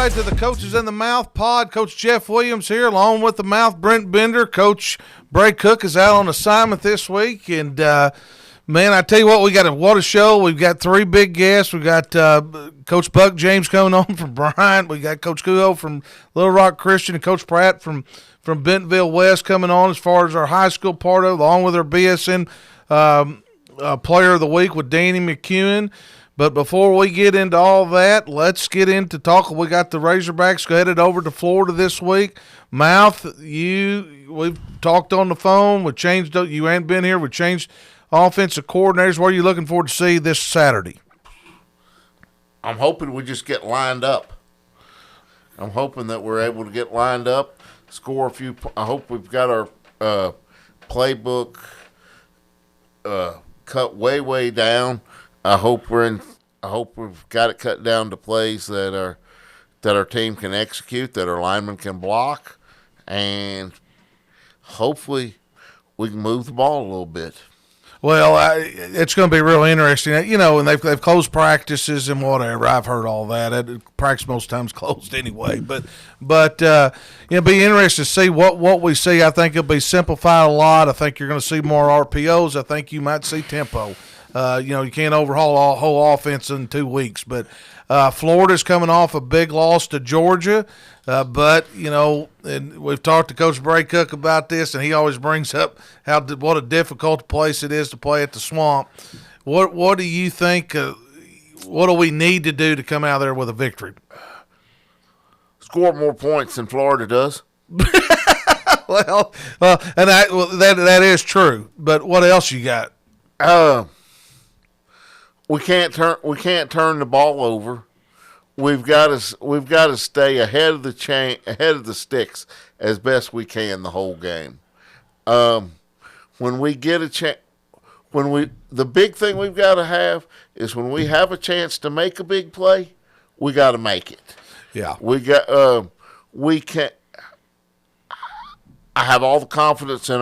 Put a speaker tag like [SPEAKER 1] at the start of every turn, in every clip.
[SPEAKER 1] right, to the Coaches in the Mouth pod. Coach Jeff Williams here, along with the Mouth, Brent Bender. Coach Bray Cook is out on assignment this week. And, man, I tell you what, what a show. We've got three big guests. We've got Coach Buck James coming on from Bryant. We got Coach Kuho from Little Rock Christian and Coach Pratt from Bentonville West coming on as far as our high school part of it, along with our BSN Player of the Week with Danny McEwen. But before we get into all that, let's get into talking. We got the Razorbacks headed over to Florida this week. Mouth, we've talked on the phone. We changed. You ain't been here. We changed offensive coordinators. What are you looking forward to see this Saturday?
[SPEAKER 2] I'm hoping we just get lined up. I'm hoping that we're able to get lined up, score a few. I hope we've got our playbook cut way down. I hope we've got it cut down to plays that our team can execute, that our linemen can block, and hopefully we can move the ball a little bit.
[SPEAKER 1] Well, it's going to be real interesting. You know, and they've closed practices and whatever. I've heard all that. Practice most times closed anyway. But it'll be interesting to see what we see. I think it'll be simplified a lot. I think you're going to see more RPOs. I think you might see tempo. You can't overhaul a whole offense in 2 weeks. But Florida's coming off a big loss to Georgia. But, and we've talked to Coach Bray Cook about this, and he always brings up what a difficult place it is to play at the Swamp. What do you think what do we need to do to come out there with a victory?
[SPEAKER 2] Score more points than Florida does.
[SPEAKER 1] Well, and that is true. But what else you got?
[SPEAKER 2] We can't turn the ball over. We've got to stay ahead of the sticks as best we can the whole game. When we get a chance, the big thing we've got to have is when we have a chance to make a big play, we got to make it.
[SPEAKER 1] Yeah,
[SPEAKER 2] we can. I have all the confidence in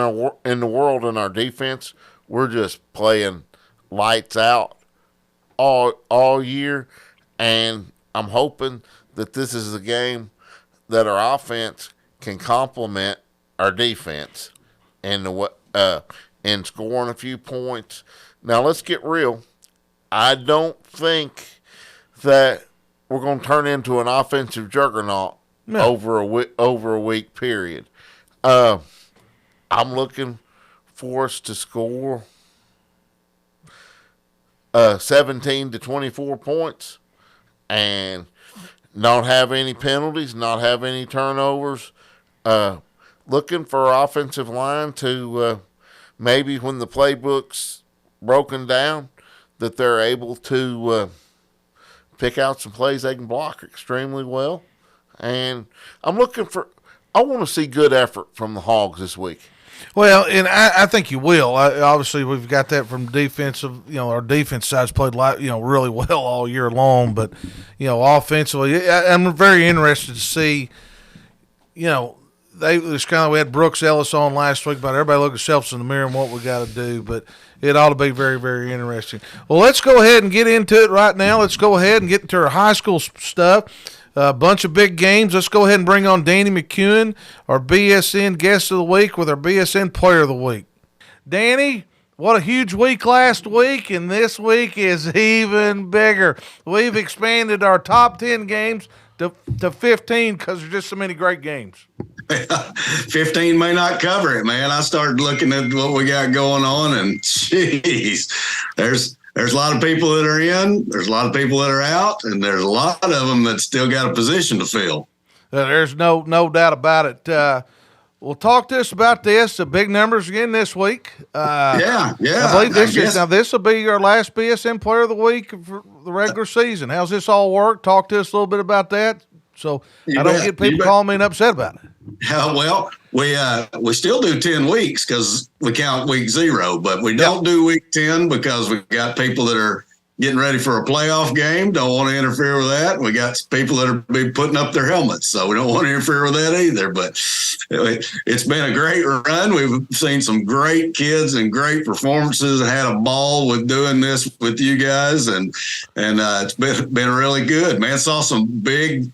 [SPEAKER 2] the world in our defense. We're just playing lights out all year, and I'm hoping that this is a game that our offense can complement our defense and scoring a few points. Now let's get real. I don't think that we're going to turn into an offensive juggernaut over a week period. I'm looking for us to score 17 to 24 points and not have any penalties, not have any turnovers. Looking for our offensive line to maybe when the playbook's broken down that they're able to pick out some plays they can block extremely well. And I want to see good effort from the Hogs this week.
[SPEAKER 1] Well, and I think you will. Obviously, we've got that from defensive. Our defense side's played really well all year long. But offensively, I'm very interested to see. We had Brooks Ellis on last week, but everybody look themselves in the mirror and what we got to do. But it ought to be very, very interesting. Well, let's go ahead and get into it right now. Let's go ahead and get into our high school stuff. A bunch of big games. Let's go ahead and bring on Danny McEwen, our BSN Guest of the Week, with our BSN Player of the Week. Danny, what a huge week last week, and this week is even bigger. We've expanded our top 10 games to 15 because there's just so many great games.
[SPEAKER 3] 15 may not cover it, man. I started looking at what we got going on, and geez, there's a lot of people that are in, there's a lot of people that are out, and there's a lot of them that still got a position to fill.
[SPEAKER 1] There's no doubt about it. Well, talk to us about this. The big numbers again this week.
[SPEAKER 3] Yeah.
[SPEAKER 1] I believe this will be your last BSN Player of the Week for the regular season. How's this all work? Talk to us a little bit about that, so I don't get people calling me and upset about it.
[SPEAKER 3] Well, we still do 10 weeks because we count week 0, but we don't do week 10 because we got people that are getting ready for a playoff game. Don't want to interfere with that. We got people that are be putting up their helmets, so we don't want to interfere with that either. But it's been a great run. We've seen some great kids and great performances. I had a ball with doing this with you guys, and it's been really good, man. Saw some big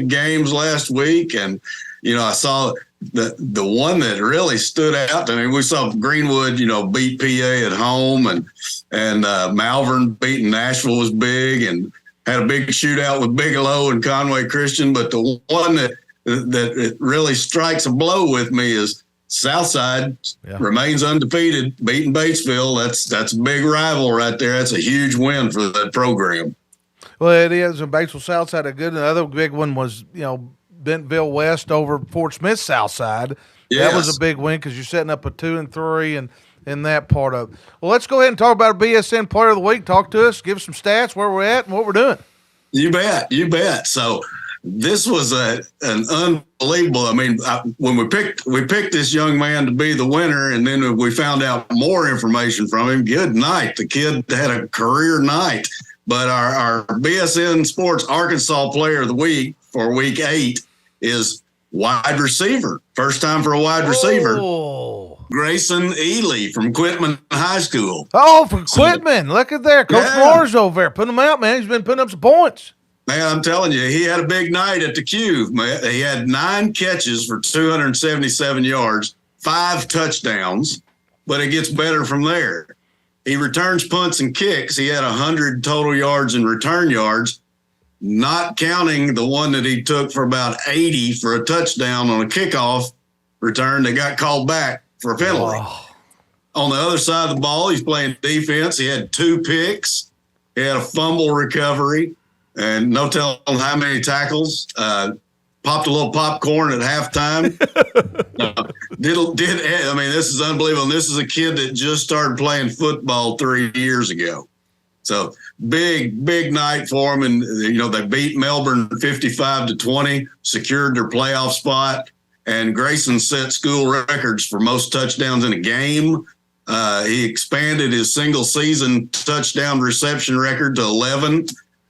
[SPEAKER 3] games last week, and I saw the one that really stood out. I mean, we saw Greenwood, beat PA at home, and Malvern beating Nashville was big, and had a big shootout with Bigelow and Conway Christian. But the one that it really strikes a blow with me is Southside remains undefeated, beating Batesville. That's a big rival right there. That's a huge win for that program.
[SPEAKER 1] Well, it is. And Batesville Southside a good. Another big one was Bentonville West over Fort Smith Southside. Yes. That was a big win because you're setting up a 2 and 3 and in that part of it. Well, let's go ahead and talk about our BSN Player of the Week. Talk to us. Give us some stats, where we're at, and what we're doing.
[SPEAKER 3] You bet. So this was an unbelievable. I mean, when we picked this young man to be the winner, and then we found out more information from him. Good night. The kid had a career night. But our BSN Sports Arkansas Player of the Week for Week 8 is wide receiver. First time for a wide receiver. Grayson Ely from Quitman High School.
[SPEAKER 1] Oh, from Quitman. Look at there. Coach Moore's over there. Putting him out, man. He's been putting up some points.
[SPEAKER 3] Man, I'm telling you, he had a big night at the Q. He had 9 catches for 277 yards, 5 touchdowns, but it gets better from there. He returns punts and kicks. He had 100 total yards and return yards, not counting the one that he took for about 80 for a touchdown on a kickoff return that got called back for a penalty. Oh. On the other side of the ball, he's playing defense. He had 2 picks. He had a fumble recovery and no telling how many tackles. Popped a little popcorn at halftime. I mean, this is unbelievable. And this is a kid that just started playing football 3 years ago. So big night for him. And, they beat Melbourne 55-20, secured their playoff spot. And Grayson set school records for most touchdowns in a game. He expanded his single season touchdown reception record to 11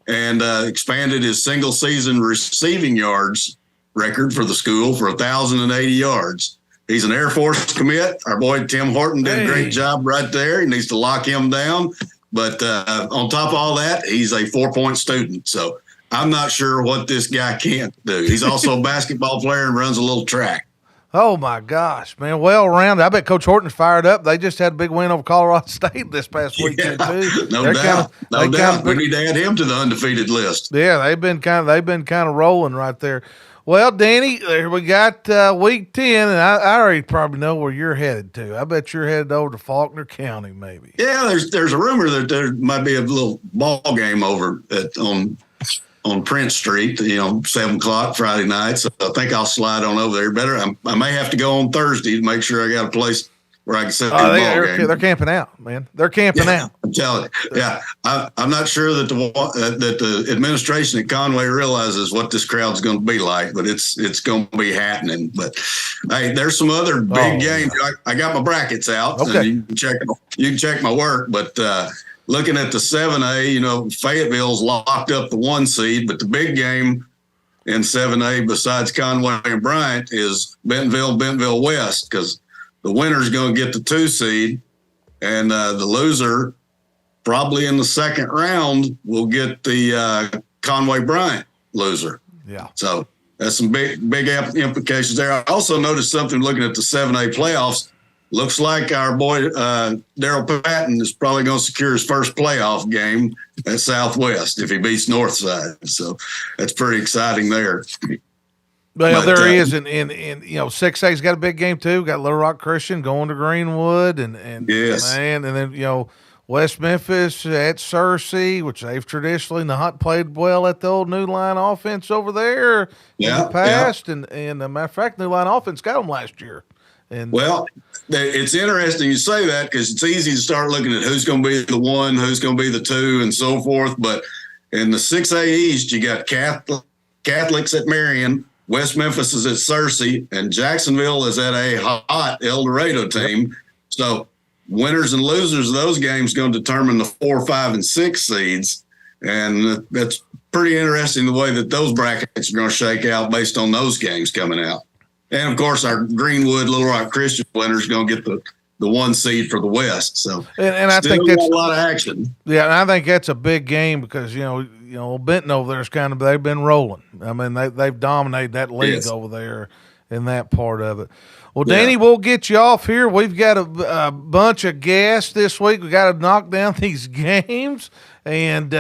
[SPEAKER 3] and expanded his single season receiving yards record for the school for 1,080 yards. He's an Air Force commit. Our boy Tim Horton did a great job right there. He needs to lock him down. But on top of all that, he's a 4-point student. So I'm not sure what this guy can't do. He's also a basketball player and runs a little track.
[SPEAKER 1] Oh, my gosh, man. Well rounded. I bet Coach Horton's fired up. They just had a big win over Colorado State this past weekend, too.
[SPEAKER 3] No doubt. We need to add him to the undefeated list.
[SPEAKER 1] Yeah, they've been kind of rolling right there. Well, Danny, there we got Week 10, and I already probably know where you're headed to. I bet you're headed over to Faulkner County, maybe.
[SPEAKER 3] Yeah, there's a rumor that there might be a little ball game over on Prince Street, 7 o'clock Friday night. So I think I'll slide on over there. I may have to go on Thursday to make sure I got a place where I can set the ball game.
[SPEAKER 1] They're camping out, man. They're camping out.
[SPEAKER 3] I'm telling you. Yeah, I'm not sure that the administration at Conway realizes what this crowd's going to be like, but it's going to be happening. But hey, there's some other big games. I got my brackets out.
[SPEAKER 1] Okay.
[SPEAKER 3] You can check my work, but. Looking at the 7A, Fayetteville's locked up the 1 seed, but the big game in 7A besides Conway and Bryant is Bentonville West, because the winner's going to get the 2 seed, and the loser probably in the second round will get the Conway Bryant loser.
[SPEAKER 1] Yeah.
[SPEAKER 3] So that's some big implications there. I also noticed something looking at the 7A playoffs. Looks like our boy Daryl Patton is probably going to secure his first playoff game at Southwest if he beats Northside. So that's pretty exciting there.
[SPEAKER 1] Well, there he is, and 6A's got a big game too. Got Little Rock Christian going to Greenwood, and
[SPEAKER 3] yes,
[SPEAKER 1] man, and then West Memphis at Searcy, which they've traditionally not played well at the old New Line offense over there in the past, and a matter of fact, New Line offense got them last year.
[SPEAKER 3] Well, it's interesting you say that because it's easy to start looking at who's going to be the 1, who's going to be the 2, and so forth. But in the 6A East, you got Catholics at Marion, West Memphis is at Searcy, and Jacksonville is at a hot El Dorado team. Yep. So winners and losers of those games going to determine the 4, 5, and 6 seeds. And that's pretty interesting the way that those brackets are going to shake out based on those games coming out. And of course, our Greenwood Little Rock Christian winner is going to get the 1 seed for the West. So,
[SPEAKER 1] and I think
[SPEAKER 3] that's
[SPEAKER 1] that's
[SPEAKER 3] a lot of action.
[SPEAKER 1] Yeah, and I think that's a big game because Benton over there's they've been rolling. I mean, they've dominated that league over there in that part of it. Well, Danny, we'll get you off here. We've got a bunch of guests this week. We got to knock down these games, and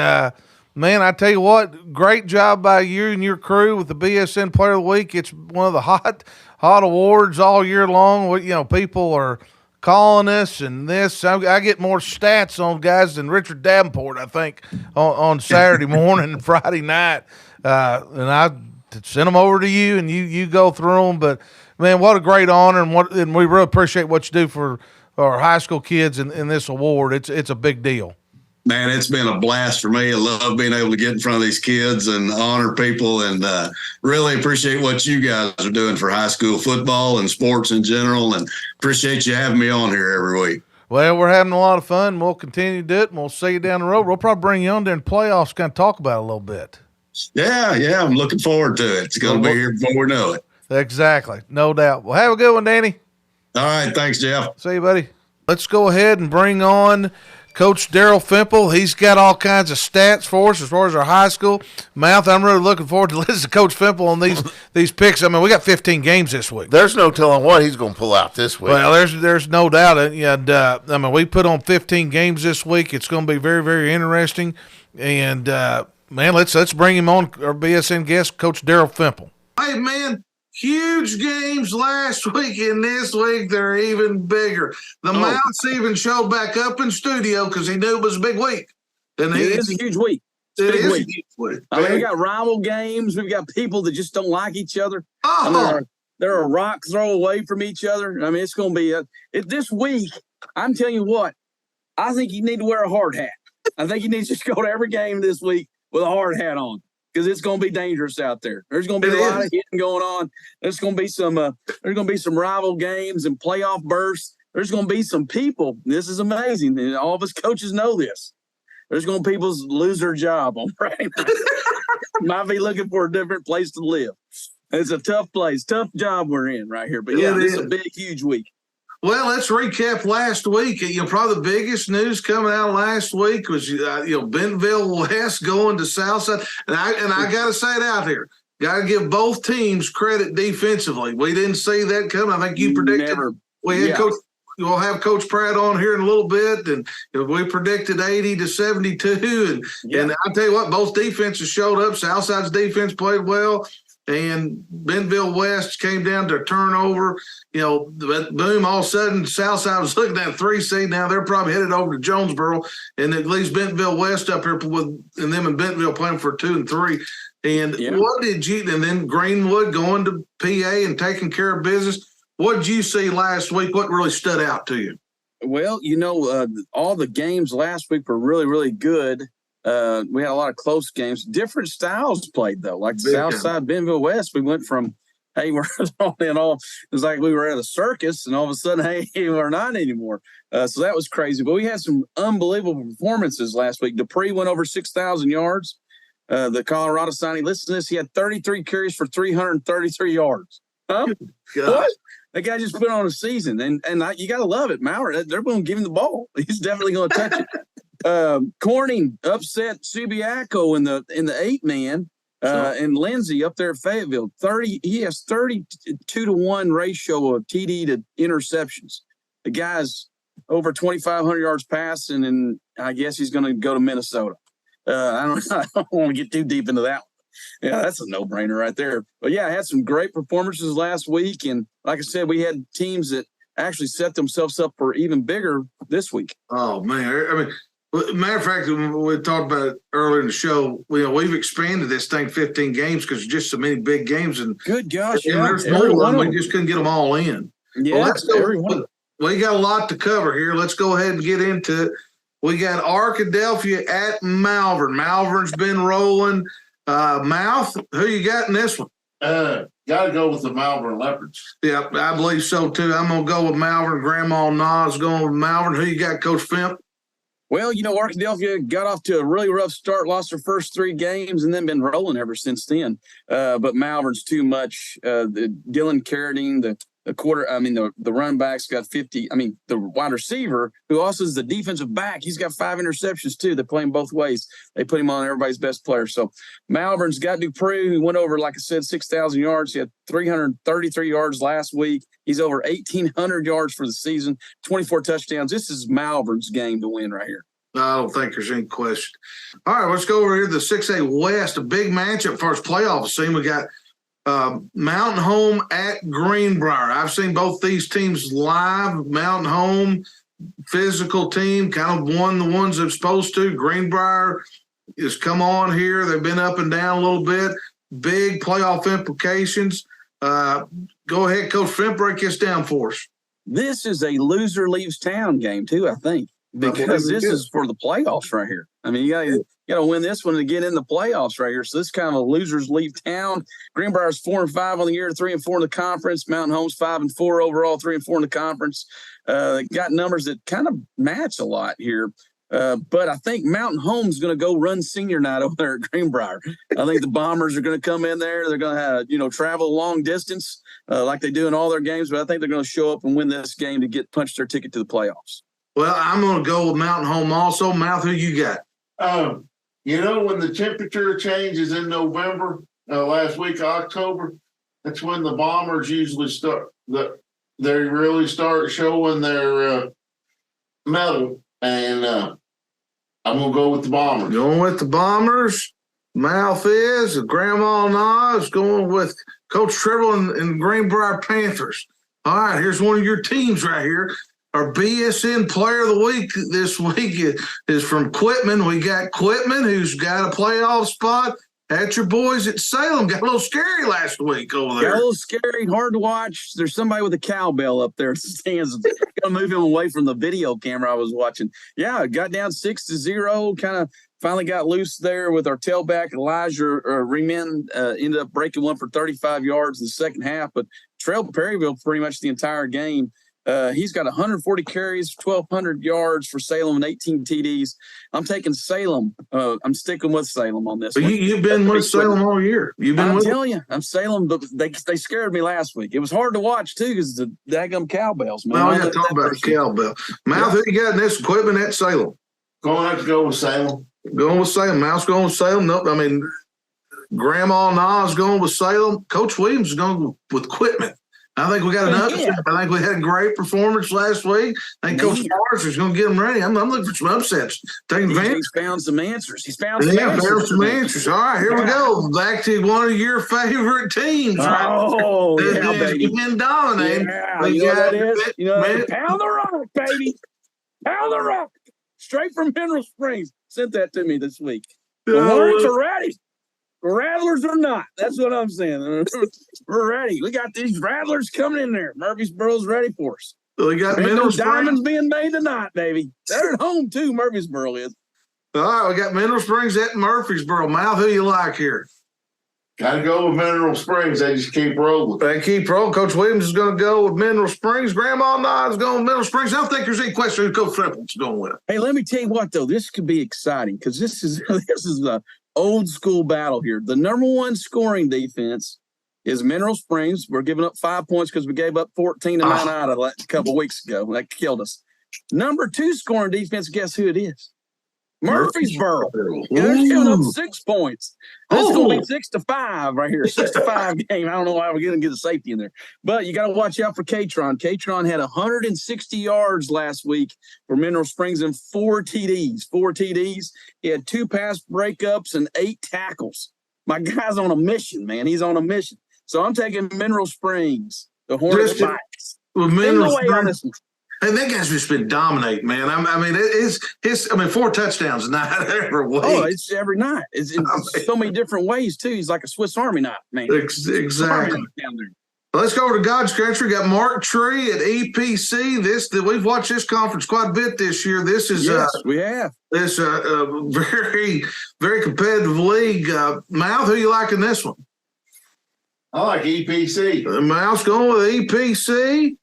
[SPEAKER 1] man, I tell you what, great job by you and your crew with the BSN Player of the Week. It's one of the hot awards all year long. People are calling us and this. I get more stats on guys than Richard Davenport, I think, on Saturday morning and Friday night. And I send them over to you, and you go through them. But, man, what a great honor, and we really appreciate what you do for our high school kids in this award. It's a big deal.
[SPEAKER 3] Man, it's been a blast for me. I love being able to get in front of these kids and honor people, and really appreciate what you guys are doing for high school football and sports in general, and appreciate you having me on here every week.
[SPEAKER 1] Well, we're having a lot of fun. We'll continue to do it, and we'll see you down the road. We'll probably bring you on during playoffs, kind of talk about it a little bit.
[SPEAKER 3] Yeah, I'm looking forward to it. It's going to be here before we know it.
[SPEAKER 1] Exactly, no doubt. Well, have a good one, Danny.
[SPEAKER 3] All right, thanks, Jeff.
[SPEAKER 1] See you, buddy. Let's go ahead and bring on Coach Daryl Fimple. He's got all kinds of stats for us as far as our high school. Mouth, I'm really looking forward to listening to Coach Fimple on these picks. I mean, we got 15 games this week.
[SPEAKER 2] There's no telling what he's going to pull out this week.
[SPEAKER 1] Well, there's no doubt. And I mean, we put on 15 games this week. It's going to be very, very interesting. And man, let's bring him on, our BSN guest, Coach Daryl Fimple. Hey, man. Huge games last week, and this week they're even bigger. The Mounts even showed back up in studio because he knew it was a big week.
[SPEAKER 4] And it is a huge week.
[SPEAKER 1] It is a huge week.
[SPEAKER 4] I mean, we got rival games. We've got people that just don't like each other. They're a rock throw away from each other. I mean, it's going to be this week. I'm telling you what, I think you need to wear a hard hat. I think you need to just go to every game this week with a hard hat on, because it's going to be dangerous out there. There's going to be a lot of hitting going on. There's going to be some rival games and playoff bursts. There's going to be some people. This is amazing, and all of us coaches know this. There's going to be people lose their job on Friday night. Might be looking for a different place to live. It's a tough place, tough job we're in right here. But this is a big, huge week.
[SPEAKER 1] Well, let's recap last week. Probably the biggest news coming out last week was, Bentonville West going to Southside. And I got to say it out here. Got to give both teams credit defensively. We didn't see that coming. I think you predicted. We'll have Coach Pratt on here in a little bit, and we predicted 80-72. And I'll tell you what, both defenses showed up. Southside's defense played well. And Bentonville West came down to a turnover. Boom, all of a sudden, Southside was looking at a 3 seed. Now they're probably headed over to Jonesboro, and it leaves Bentonville West up here and them and Bentonville playing for 2 and 3. And what did you – and then Greenwood going to PA and taking care of business. What did you see last week? What really stood out to you?
[SPEAKER 4] Well, all the games last week were really, really good. We had a lot of close games. Different styles played, though. Like Southside, Bentonville West, we went from, hey, we're all in all. It was like we were at a circus, and all of a sudden, hey, we're not anymore. So that was crazy. But we had some unbelievable performances last week. Dupree went over 6,000 yards. The Colorado signing, listen to this, he had 33 carries for 333 yards. Huh? What? That guy just put on a season. And you got to love it. Maurer, they're going to give him the ball. He's definitely going to touch it. Corning upset Subiaco in the 8-man, and Lindsay up there at Fayetteville. He has 32-1 ratio of TD to interceptions. The guy's over 2,500 yards passing, and I guess he's going to go to Minnesota. I don't want to get too deep into that one. Yeah, that's a no-brainer right there. But yeah, I had some great performances last week, and like I said, we had teams that actually set themselves up for even bigger this week.
[SPEAKER 1] Oh man, I mean. Matter of fact, we talked about it earlier in the show. We've expanded this thing 15 games because there's just so many big games. And
[SPEAKER 4] good gosh,
[SPEAKER 1] and there's more of them. We just couldn't get them all in.
[SPEAKER 4] Yeah,
[SPEAKER 1] well, let's go. We got a lot to cover here. Let's go ahead and get into it. We got Arkadelphia at Malvern. Malvern's been rolling. Mouth, who you got in this one?
[SPEAKER 2] Got to go with the Malvern Leopards.
[SPEAKER 1] Yeah, I believe so too. I'm gonna go with Malvern. Grandma Nas going with Malvern. Who you got, Coach Fimp?
[SPEAKER 4] Well, Arkadelphia got off to a really rough start, lost their first 3 games, and then been rolling ever since then. But Malvern's too much. Dylan Carradine, the run back's got 50. The wide receiver, who also is the defensive back, he's got 5 interceptions too. They play him both ways. They put him on everybody's best player. So Malvern's got Dupree, who went over, like I said, 6,000 yards. He had 333 yards last week. He's over 1,800 yards for the season, 24 touchdowns. This is Malvern's game to win right here.
[SPEAKER 1] I don't think there's any question. All right, let's go over here to the 6A West, a big matchup for us playoff scene. We got Mountain Home at Greenbrier. I've seen both these teams live. Mountain Home, physical team, kind of won the ones they're supposed to. Greenbrier has come on here. They've been up and down a little bit. Big playoff implications. Go ahead, Coach Fimp, break this down for us.
[SPEAKER 4] This is a loser leaves town game too, I think, because this is for the playoffs right here. You got to win this one to get in the playoffs right here. So this is kind of a losers leave town. Greenbrier's 4-5 on the year, 3-4 in the conference. Mountain Home's 5-4 overall, 3-4 in the conference. They got numbers that kind of match a lot here. But I think Mountain Home's going to go run senior night over there at Greenbrier. I think the Bombers are going to come in there. They're going to travel a long distance like they do in all their games. But I think they're going to show up and win this game to get punched their ticket to the playoffs.
[SPEAKER 1] Well, I'm going to go with Mountain Home also. Mouth, who you got?
[SPEAKER 2] When the temperature changes in November, last week of October, that's when the Bombers usually start. They really start showing their mettle, and I'm going to go with the Bombers.
[SPEAKER 1] Going with the Bombers. Mouth is Grandma Nas going with Coach Tribble and Greenbrier Panthers. All right, here's one of your teams right here. Our BSN Player of the Week this week is from Quitman. We got Quitman, who's got a playoff spot. At your boys at Salem. Got a little scary last week over there.
[SPEAKER 4] Got a little scary, hard to watch. There's somebody with a cowbell up there in the stands. Got to move him away from the video camera I was watching. Yeah, got down 6-0, kind of finally got loose there with our tailback, Elijah Reman. Ended up breaking one for 35 yards in the second half, but trailed Perryville pretty much the entire game. He's got 140 carries, 1,200 yards for Salem and 18 TDs. I'm taking Salem. I'm sticking with Salem on this.
[SPEAKER 1] You've been with Salem all year.
[SPEAKER 4] I'm telling you, I'm Salem, but they scared me last week. It was hard to watch, too, because the daggum cowbells, man.
[SPEAKER 1] Well, we got to talk about the cowbell. Mouth, who you got in this equipment at Salem?
[SPEAKER 2] Going to have to go with Salem.
[SPEAKER 1] Going with Salem. Mouth's going with Salem. Nope. Grandma Nas going with Salem. Coach Williams is going with Quitman. I think we got an upset. I think we had a great performance last week. I think Coach Mars is going to get them ready. I'm looking for some upsets. Taking advantage.
[SPEAKER 4] He's found some answers. Found some answers.
[SPEAKER 1] All right, here we go. Back to one of your favorite teams.
[SPEAKER 4] Oh,
[SPEAKER 1] right?
[SPEAKER 4] baby.
[SPEAKER 1] Been dominating.
[SPEAKER 4] Yeah, you know what that is? Pound the rock, baby. Pound the rock. Straight from Mineral Springs. Sent that to me this week. The Hornets are ready. Rattlers or not, that's what I'm saying. We're ready. We got these Rattlers coming in there. Murfreesboro's ready for us.
[SPEAKER 1] We got Mineral Springs.
[SPEAKER 4] Diamonds being made tonight, baby. They're at home too. Murfreesboro is.
[SPEAKER 1] All right, we got Mineral Springs at Murfreesboro. Mouth, who you like here?
[SPEAKER 2] Got to go with Mineral Springs. They just keep rolling.
[SPEAKER 1] They keep rolling. Coach Williams is going to go with Mineral Springs. Grandma Nod is going with Mineral Springs. I don't think there's any question who Coach Tripple's going with.
[SPEAKER 4] Hey, let me tell you what though. This could be exciting because this is a old school battle here. The number one scoring defense is Mineral Springs. We're giving up 5 points because we gave up 14 to Mount Ida a couple weeks ago. That killed us. Number two scoring defense, guess who it is? Murfreesboro. They're giving up 6 points. This is going to be 6-5 right here. 6-5 game. I don't know why we're going to get a safety in there. But you got to watch out for Catron. Catron had 160 yards last week for Mineral Springs and 4 TDs. He had 2 pass breakups and 8 tackles. My guy's on a mission, man. He's on a mission. So I'm taking Mineral Springs. The Hornets Bikes.
[SPEAKER 1] And that guy's just been dominating, man. It's 4 touchdowns a night every week.
[SPEAKER 4] Oh, it's every night. It's so many different ways, too. He's like a Swiss Army knife, man.
[SPEAKER 1] Exactly. Let's go over to God's Country. Got Mark Tree at EPC. We've watched this conference quite a bit this year. This is
[SPEAKER 4] we have.
[SPEAKER 1] This very, very competitive league. Mouth, who you like in this one?
[SPEAKER 2] I like EPC.
[SPEAKER 1] Mouth's going with EPC.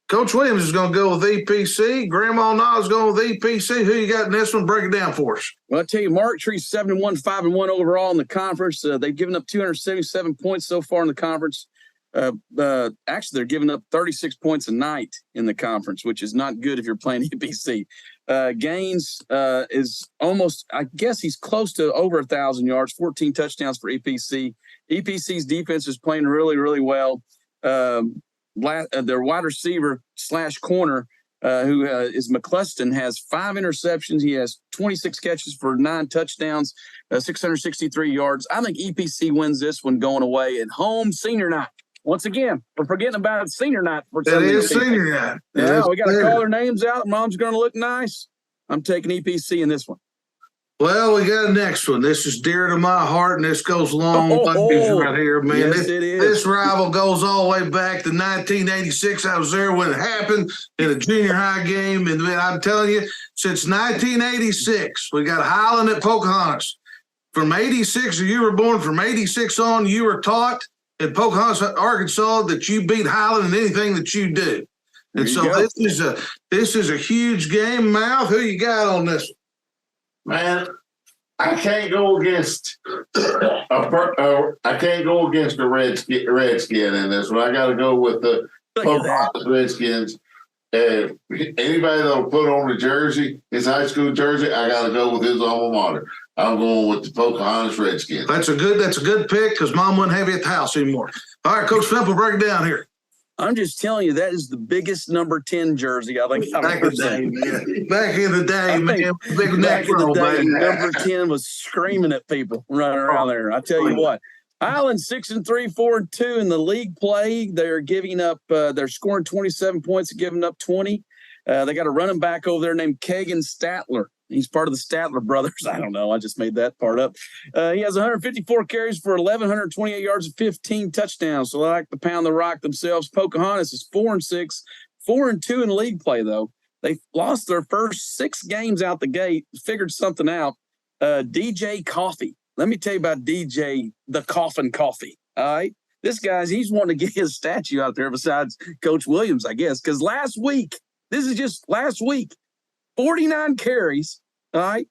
[SPEAKER 1] Coach Williams is going to go with EPC. Grandma Na's going with EPC. Who you got in this one? Break it down for us.
[SPEAKER 4] Well, I'll tell you, Mark Tree's 7-1, 5-1 overall in the conference. They've given up 277 points so far in the conference. Actually, they're giving up 36 points a night in the conference, which is not good if you're playing EPC. Gaines is almost, I guess he's close to over 1,000 yards, 14 touchdowns for EPC. EPC's defense is playing really, really well. Their wide receiver / corner, who is McCluston, has 5 interceptions. He has 26 catches for 9 touchdowns, 663 yards. I think EPC wins this one going away at home senior night. Once again, we're forgetting about senior night.
[SPEAKER 1] It is senior night.
[SPEAKER 4] Yeah, we got to call their names out. Mom's going to look nice. I'm taking EPC in this one.
[SPEAKER 1] Well, we got a next one. This is dear to my heart, and this goes long ways right here, man.
[SPEAKER 4] Yes, it is.
[SPEAKER 1] This rival goes all the way back to 1986. I was there when it happened in a junior high game, and I'm telling you, since 1986, we got Highland at Pocahontas. From 86, or you were born, from 86 on, you were taught in Pocahontas, Arkansas, that you beat Highland in anything that you do. And so this is a huge game. Mouth, who you got on this one?
[SPEAKER 2] Man, I can't go against the Redskin in this one. I got to go with the Pocahontas Redskins. Anybody that'll put on the jersey, his high school jersey, I got to go with his alma mater. I'm going with the Pocahontas Redskins. That's a good pick because Mom wouldn't have you at the house anymore. All right, Coach Fimple, break it down here.
[SPEAKER 4] I'm just telling you, that is the biggest number 10 jersey I think I've ever seen.
[SPEAKER 1] Back in the day, man. Big neck roll, baby.
[SPEAKER 4] Number 10 was screaming at people running around there. I tell you what, Highland 6-3, 4-2 in the league play. They're giving up. They're scoring 27 points, giving up 20. They got a running back over there named Kagan Statler. He's part of the Statler brothers. I don't know. I just made that part up. He has 154 carries for 1,128 yards and 15 touchdowns. So they like to pound the rock themselves. Pocahontas is 4-6, 4-2 in league play, though. They lost their first 6 games out the gate, figured something out. DJ Coffee. Let me tell you about DJ the Coffin Coffee. All right. This guy's, he's wanting to get his statue out there besides Coach Williams, I guess, because last week, 49 carries, all right?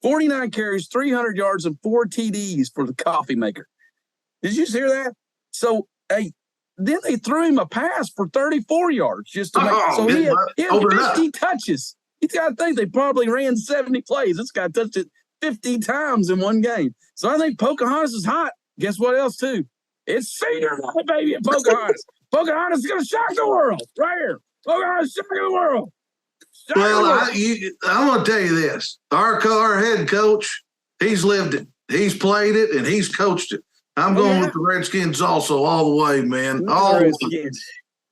[SPEAKER 4] 49 carries, 300 yards, and 4 TDs for the coffee maker. Did you hear that? So, then they threw him a pass for 34 yards just to make so he had 50 touches. He's got to think they probably ran 70 plays. This guy touched it 50 times in one game. So I think Pocahontas is hot. Guess what else, too? It's senior night, baby, at Pocahontas. Pocahontas is going to shock the world right here. Pocahontas shocking the world.
[SPEAKER 1] Well, I'm going to tell you this. Our head coach, he's lived it. He's played it, and he's coached it. I'm going with the Redskins also all the way, man. All the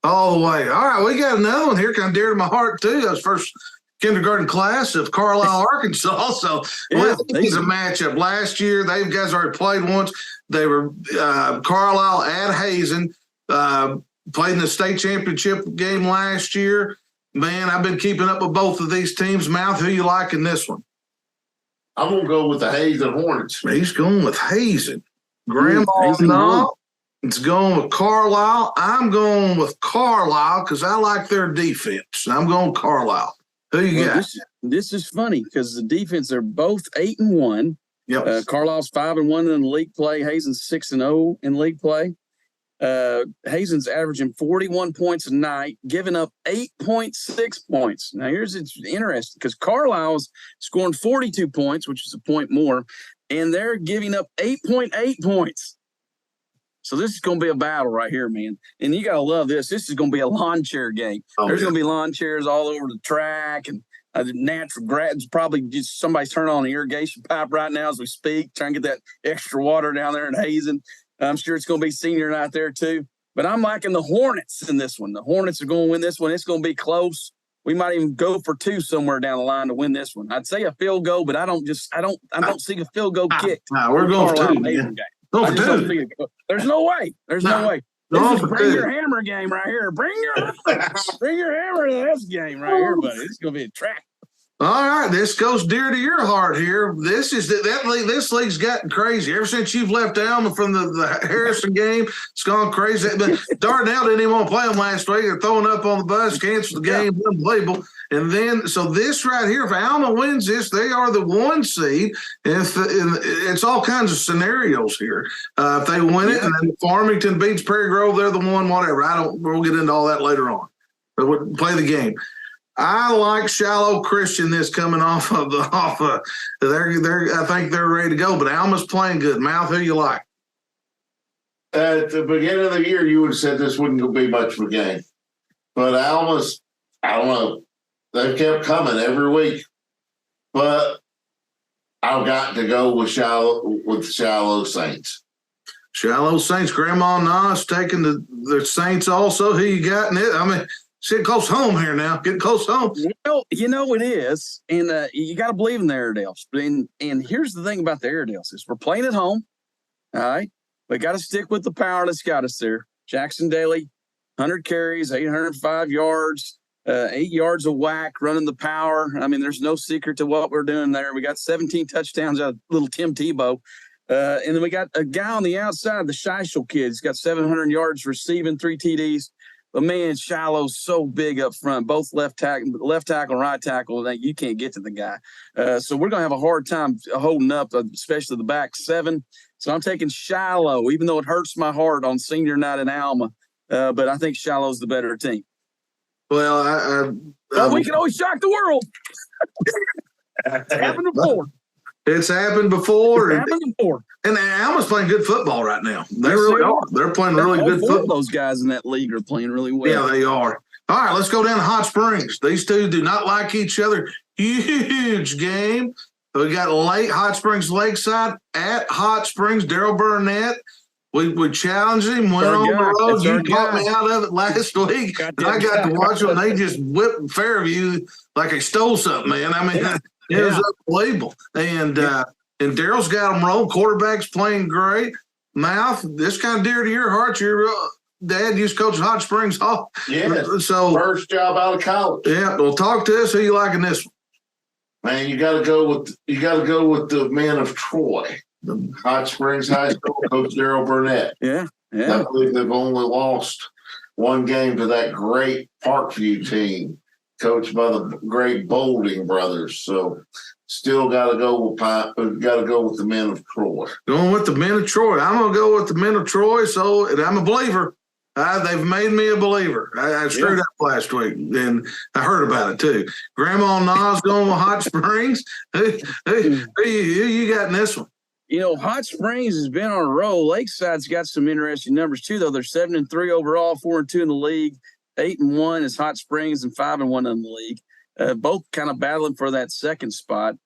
[SPEAKER 1] way. All right, we got another one here kind of dear to my heart, too. That was first kindergarten class of Carlisle, Arkansas. So it's a matchup. Last year, they guys already played once. They were Carlisle at Hazen, played in the state championship game last year. Man, I've been keeping up with both of these teams. Mouth, who you like in this one?
[SPEAKER 2] I'm going to go with the Hazen Hornets.
[SPEAKER 1] He's going with Hazen. Grandma, it's going with Carlisle. I'm going with Carlisle because I like their defense. I'm going Carlisle. Who you got?
[SPEAKER 4] This is funny because the defense, they're both 8-1.
[SPEAKER 1] Yep.
[SPEAKER 4] Carlisle's 5-1 in the league play. Hazen's 6-0 in league play. Hazen's averaging 41 points a night, giving up 8.6 points. Now, it's interesting because Carlisle's scoring 42 points, which is a point more, and they're giving up 8.8 points. So this is going to be a battle right here, man. And you got to love this. This is going to be a lawn chair game. There's going to be lawn chairs all over the track, and natural grass. Probably just somebody's turning on an irrigation pipe right now as we speak, trying to get that extra water down there in Hazen. I'm sure it's going to be senior night there, too. But I'm liking the Hornets in this one. The Hornets are going to win this one. It's going to be close. We might even go for 2 somewhere down the line to win this one. I'd say a field goal, but I don't see a field goal kick.
[SPEAKER 1] We're going for 2.
[SPEAKER 4] There's no way. There's no way. This is bring your hammer game right here. Bring your hammer to this game right here, buddy. It's going to be a track.
[SPEAKER 1] All right, this goes dear to your heart here. This is that league. This league's gotten crazy ever since you've left Alma from the Harrison game. It's gone crazy. But Darnell didn't even want to play them last week. They're throwing up on the bus, canceled the game, unbelievable. And then, so this right here, if Alma wins this, they are the 1 seed. It's all kinds of scenarios here. If they win it, and then Farmington beats Prairie Grove, they're the 1. Whatever. We'll get into all that later on. But we'll play the game. I like Shiloh Christian this coming off of I think they're ready to go, but Alma's playing good. Mouth, who you like?
[SPEAKER 2] At the beginning of the year, you would have said this wouldn't be much of a game. But Alma's, I don't know, they've kept coming every week. But I've got to go with Shiloh Saints.
[SPEAKER 1] Shiloh Saints, Grandma Nas taking the Saints also. Who you got in it? I mean, it's getting close home here now. Getting close home.
[SPEAKER 4] Well, it is. And you got to believe in the Airedales. And here's the thing about the Airedales is we're playing at home. All right. We got to stick with the power that's got us there. Jackson Daly, 100 carries, 805 yards, 8 yards of whack, running the power. I mean, there's no secret to what we're doing there. We got 17 touchdowns out of little Tim Tebow. And then we got a guy on the outside, the Shishel kid. He's got 700 yards receiving, 3 TDs. But, man, Shiloh's so big up front, both left tackle and right tackle, that you can't get to the guy. So we're going to have a hard time holding up, especially the back 7. So I'm taking Shiloh, even though it hurts my heart on senior night in Alma. But I think Shiloh's the better team.
[SPEAKER 1] Well,
[SPEAKER 4] we can always shock the world. It's happened before.
[SPEAKER 1] It's happened before.
[SPEAKER 4] And
[SPEAKER 1] Alma's playing good football right now. They really are. They're playing really good football.
[SPEAKER 4] Those guys in that league are playing really well.
[SPEAKER 1] Yeah, they are. All right, let's go down to Hot Springs. These two do not like each other. Huge game. We got Hot Springs Lakeside at Hot Springs. Daryl Burnett. We challenged him, went on the road. You caught me out of it last week. I got to watch them. They just whipped Fairview like they stole something, man. I mean, it was unbelievable. And Daryl's got them rolling. Quarterback's playing great. Mouth, this kind of dear to your heart. Your dad used to coach at Hot Springs Hall.
[SPEAKER 2] Yeah.
[SPEAKER 1] So
[SPEAKER 2] first job out of college.
[SPEAKER 1] Yeah. Well, talk to us. Who you liking this one?
[SPEAKER 2] Man, you got to go with the men of Troy, the Hot Springs High School coach Daryl Burnett.
[SPEAKER 4] Yeah.
[SPEAKER 2] I believe they've only lost 1 game to that great Parkview team, coached by the great Bolding brothers. So, still got to go with the men of Troy.
[SPEAKER 1] Going with the men of Troy. I'm going to go with the men of Troy. So, and I'm a believer. They've made me a believer. I screwed up last week, and I heard about it too. Grandma Nas going with Hot Springs. Who you got in this one?
[SPEAKER 4] Hot Springs has been on a roll. Lakeside's got some interesting numbers too, though. They're 7-3 overall, 4-2 in the league. 8-1 is Hot Springs, and 5-1 in the league. Both kind of battling for that second spot.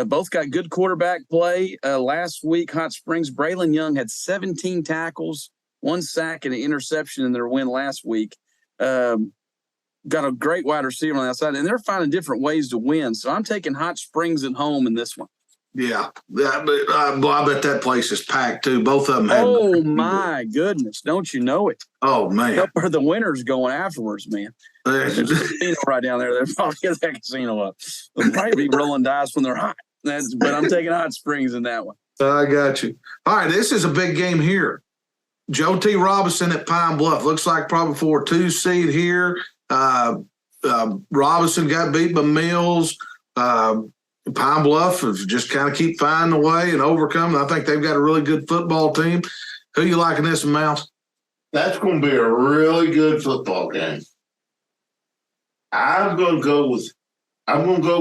[SPEAKER 4] Both got good quarterback play. Last week, Hot Springs, Braylon Young had 17 tackles, 1 sack, and an interception in their win last week. Got a great wide receiver on the outside, and they're finding different ways to win. So I'm taking Hot Springs at home in this one.
[SPEAKER 1] Yeah, I bet that place is packed too. Both of them.
[SPEAKER 4] Oh my goodness! Don't you know it?
[SPEAKER 1] Oh man,
[SPEAKER 4] where the winners going afterwards, man. There's a casino right down there. They're probably get that casino up. They'll probably be rolling dice when they're hot. But I'm taking Hot Springs in that one.
[SPEAKER 1] I got you. All right, this is a big game here. Joe T. Robinson at Pine Bluff looks like probably for a 2 seed here. Robinson got beat by Mills. Pine Bluff is just kind of keep finding a way and overcoming. I think they've got a really good football team. Who you liking this, Mouse?
[SPEAKER 2] That's going to be a really good football game. I'm going to go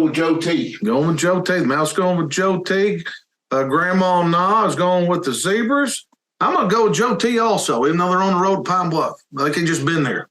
[SPEAKER 2] with Joe T.
[SPEAKER 1] Going with Joe T. Mouse going with Joe T. Grandma Na is going with the Zebras. I'm going to go with Joe T. also, even though they're on the road to Pine Bluff. They could just been there.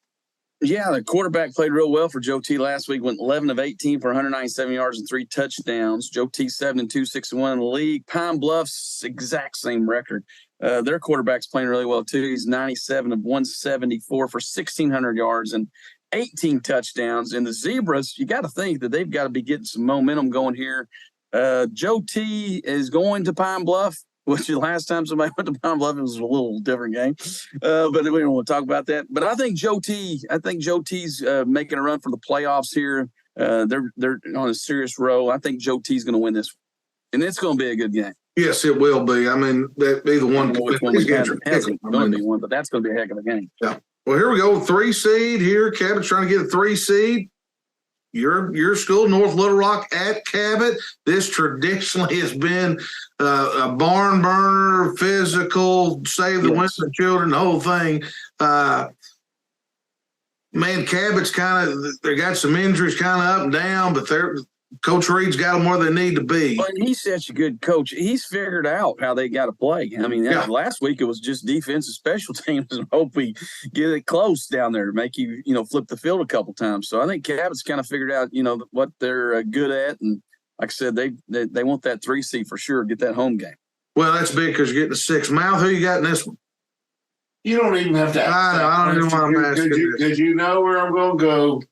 [SPEAKER 4] Yeah, the quarterback played real well for Joe T. last week. Went 11 of 18 for 197 yards and 3 touchdowns. Joe T. 7-2, 6-1 in the league. Pine Bluff's exact same record. Their quarterback's playing really well too. He's 97 of 174 for 1,600 yards and 18 touchdowns. And the Zebras, you got to think that they've got to be getting some momentum going here. Joe T. is going to Pine Bluff, which the last time somebody went to Pine Bluff, it was a little different game. But we don't want to talk about that. But I think Joe T.'s making a run for the playoffs here. They're on a serious roll. I think Joe T's going to win this one, and it's going to be a good game.
[SPEAKER 1] Yes, it will be. I mean, that either one.
[SPEAKER 4] Which one hasn't going to be one, but that's going to be a heck of a game.
[SPEAKER 1] Yeah. Well, here we go. 3 seed here. Cabot's trying to get a 3 seed. Your school, North Little Rock at Cabot. This traditionally has been a barn burner, physical, save the women and children, the whole thing. Man, Cabot's they got some injuries kind of up and down, but Coach Reed's got them where they need to be.
[SPEAKER 4] Well, and he's such a good coach. He's figured out how they got to play. I mean, last week it was just defense and special teams, and hope we get it close down there to make you flip the field a couple times. So I think Cabot's kind of figured out, what they're good at, and like I said, they want that 3 seed for sure. Get that home game.
[SPEAKER 1] Well, that's big because you're getting the 6. Mouth, who you got in this one?
[SPEAKER 2] You don't even have to ask.
[SPEAKER 1] I don't even want to ask
[SPEAKER 2] because you know where I'm going to go.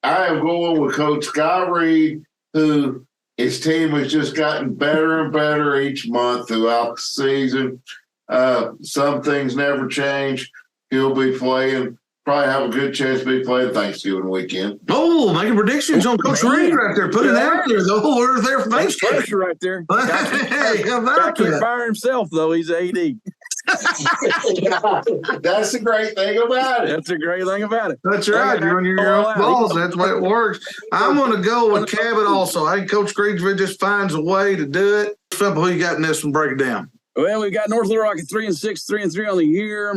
[SPEAKER 2] I am going with Coach Scott Reed, who his team has just gotten better and better each month throughout the season. Some things never change. He'll be playing, probably have a good chance to be playing Thanksgiving weekend.
[SPEAKER 1] Oh, making predictions on Coach Reed right there. Put it out there, though. We're there for Thanksgiving.
[SPEAKER 4] Pressure right there.
[SPEAKER 1] Hey, how about
[SPEAKER 4] can't
[SPEAKER 1] that?
[SPEAKER 4] fire himself, though. He's AD.
[SPEAKER 2] That's the great thing about it.
[SPEAKER 4] That's a great thing about it.
[SPEAKER 1] That's right. You're on your own balls. That's the way it works. I'm going to go with Cabot also. I think Coach Greensville just finds a way to do it. Phil, who you got in this one? Break it down.
[SPEAKER 4] Well, we've got North Little Rock at 3-6, 3-3 on the year.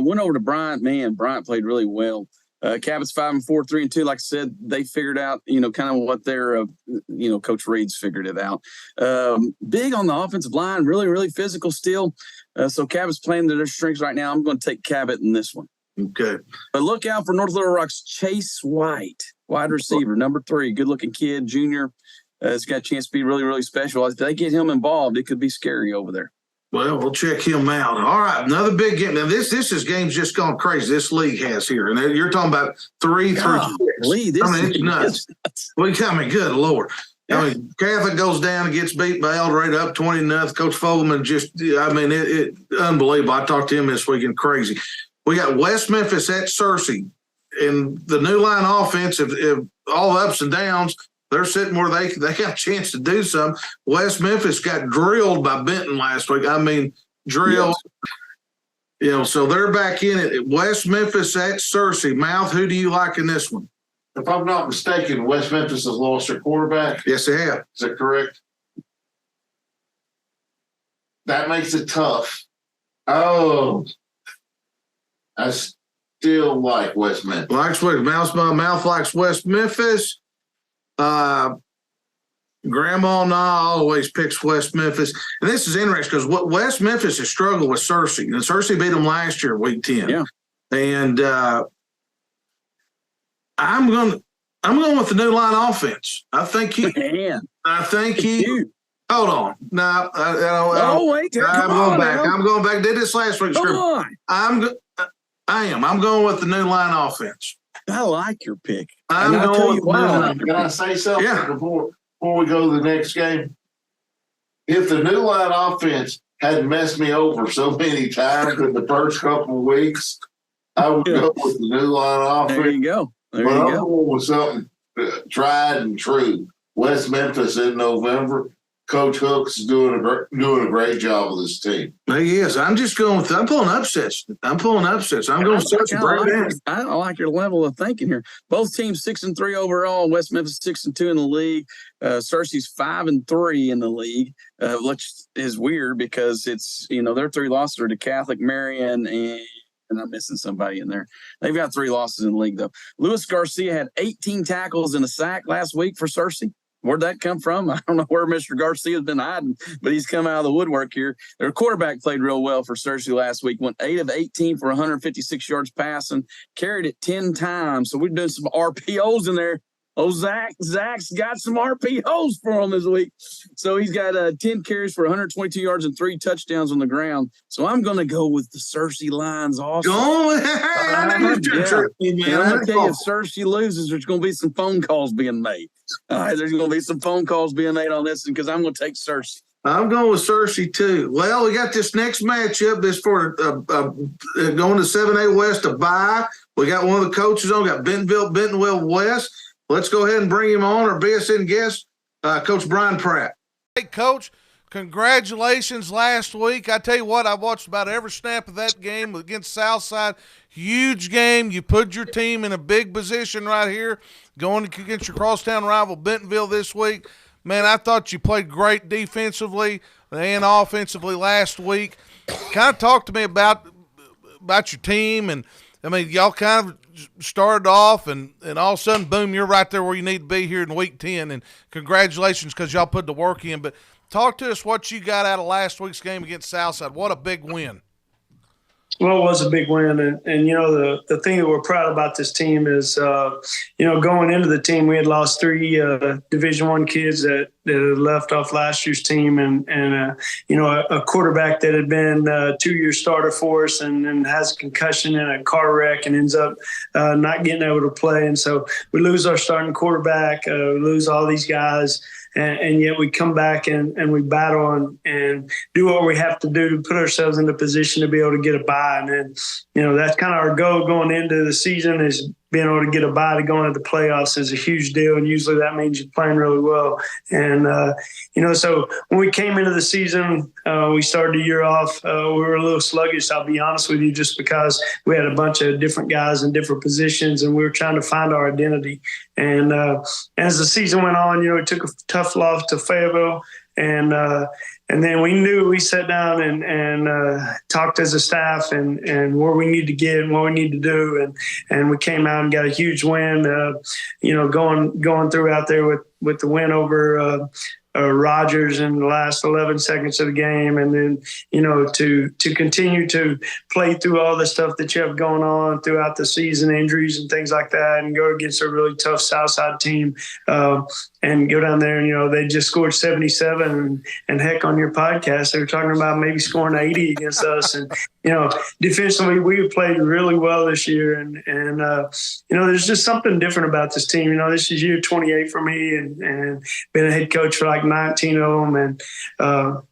[SPEAKER 4] Went over to Bryant. Man, Bryant played really well. Cabot's 5-4, 3-2. Like I said, they figured out, kind of what their, Coach Reed's figured it out. Big on the offensive line, really, really physical still. So Cabot's playing to their strengths right now. I'm going to take Cabot in this one.
[SPEAKER 1] Okay.
[SPEAKER 4] But look out for North Little Rock's Chase White, wide receiver, number 3, good-looking kid, junior. It's got a chance to be really, really special. If they get him involved, it could be scary over there.
[SPEAKER 1] Well, we'll check him out. All right, another big game. Now, this is game's just gone crazy. This league has here, and you're talking about 3 through 6. It's nuts. Good Lord.
[SPEAKER 4] Yeah.
[SPEAKER 1] I mean, Catholic goes down and gets beat by El Dorado up 20-0. Coach Fogelman it unbelievable. I talked to him this weekend, crazy. We got West Memphis at Searcy, and the new line offense, if all the ups and downs, they're sitting where they got a chance to do something. West Memphis got drilled by Benton last week. I mean, drilled. Yes. So they're back in it. West Memphis at Searcy. Mouth, who do you like in this one?
[SPEAKER 2] If I'm not mistaken, West Memphis has lost their quarterback.
[SPEAKER 1] Yes, they have.
[SPEAKER 2] Is that correct? That makes it tough. Oh, I still like West Memphis.
[SPEAKER 1] Mouth likes West Memphis. Grandma always picks West Memphis. And this is interesting because what West Memphis has struggled with Searcy. And Searcy beat them last year, week 10.
[SPEAKER 4] Yeah.
[SPEAKER 1] And I'm going with the new line offense. I think he. Hold on. No,
[SPEAKER 4] wait.
[SPEAKER 1] I'm going back. I'm going back. Did this last week.
[SPEAKER 4] Come on.
[SPEAKER 1] I'm going with the new line offense.
[SPEAKER 4] I like your pick.
[SPEAKER 1] Can
[SPEAKER 2] I say something before we go to the next game? If the new line offense hadn't messed me over so many times in the first couple of weeks, I would go with the new line offense.
[SPEAKER 4] There you go.
[SPEAKER 2] I'm going with something tried and true. West Memphis in November. Coach Hooks is doing a great job with this team.
[SPEAKER 1] He is. I'm pulling upsets. I'm going to search
[SPEAKER 4] I like your level of thinking here. Both teams 6-3 overall. West Memphis 6-2 in the league. Searcy's 5-3 in the league, which is weird because it's their 3 losses are to Catholic, Marion, and I'm missing somebody in there. They've got 3 losses in the league though. Luis Garcia had 18 tackles and a sack last week for Searcy. Where'd that come from? I don't know where Mr. Garcia's been hiding, but he's come out of the woodwork here. Their quarterback played real well for Searcy last week. Went 8 of 18 for 156 yards passing, carried it 10 times. So we're doing some RPOs in there. Oh, Zach's got some RPOs for him this week. So he's got 10 carries for 122 yards and 3 touchdowns on the ground. So I'm going to go with the Searcy Lions also.
[SPEAKER 1] I'm going to tell you,
[SPEAKER 4] if Searcy loses, there's going to be some phone calls being made. All right, there's going to be some phone calls being made on this one because I'm going to take Searcy.
[SPEAKER 1] I'm going with Searcy too. Well, we got this next matchup. This for going to 7A West to bye. We got one of the coaches on. We got Bentonville West. let's go ahead and bring him on, our BSN guest, Coach Brian Pratt. Hey, Coach, congratulations last week. I tell you what, I watched about every snap of that game against Southside. Huge game. You put your team in a big position right here going against your crosstown rival Bentonville this week. Man, I thought you played great defensively and offensively last week. Kind of talk to me about your team. And, I mean, y'all kind of started off, and all of a sudden, boom, you're right there where you need to be here in week 10. And congratulations because y'all put the work in. But talk to us what you got out of last week's game against Southside. What a big win.
[SPEAKER 5] Well, it was a big win. And you know, the thing that we're proud about this team is, you know, going into the team, we had lost 3 Division I kids that had left off last year's team and you know, a quarterback that had been a 2-year starter for us and has a concussion in a car wreck and ends up not getting able to play. And so we lose our starting quarterback, we lose all these guys. And yet we come back and we battle and do what we have to do to put ourselves in the position to be able to get a bye. And then, you know, that's kind of our goal going into the season is being able to get a bye to go into the playoffs is a huge deal. And usually that means you're playing really well. And, you know, so when we came into the season, we started the year off, we were a little sluggish, I'll be honest with you, just because we had a bunch of different guys in different positions and we were trying to find our identity. And as the season went on, you know, we took a tough loss to Fayetteville. And then we sat down and talked as a staff and where we need to get and what we need to do. And we came out and got a huge win, you know, going through out there with the win over Rogers in the last 11 seconds of the game. And then, you know, to continue to play through all the stuff that you have going on throughout the season, injuries and things like that, and go against a really tough Southside team and go down there and, you know, they just scored 77 and heck, on your podcast, they were talking about maybe scoring 80 against us. And, you know, defensively, we played really well this year. And you know, there's just something different about this team. You know, this is year 28 for me and been a head coach for like 19 of them. And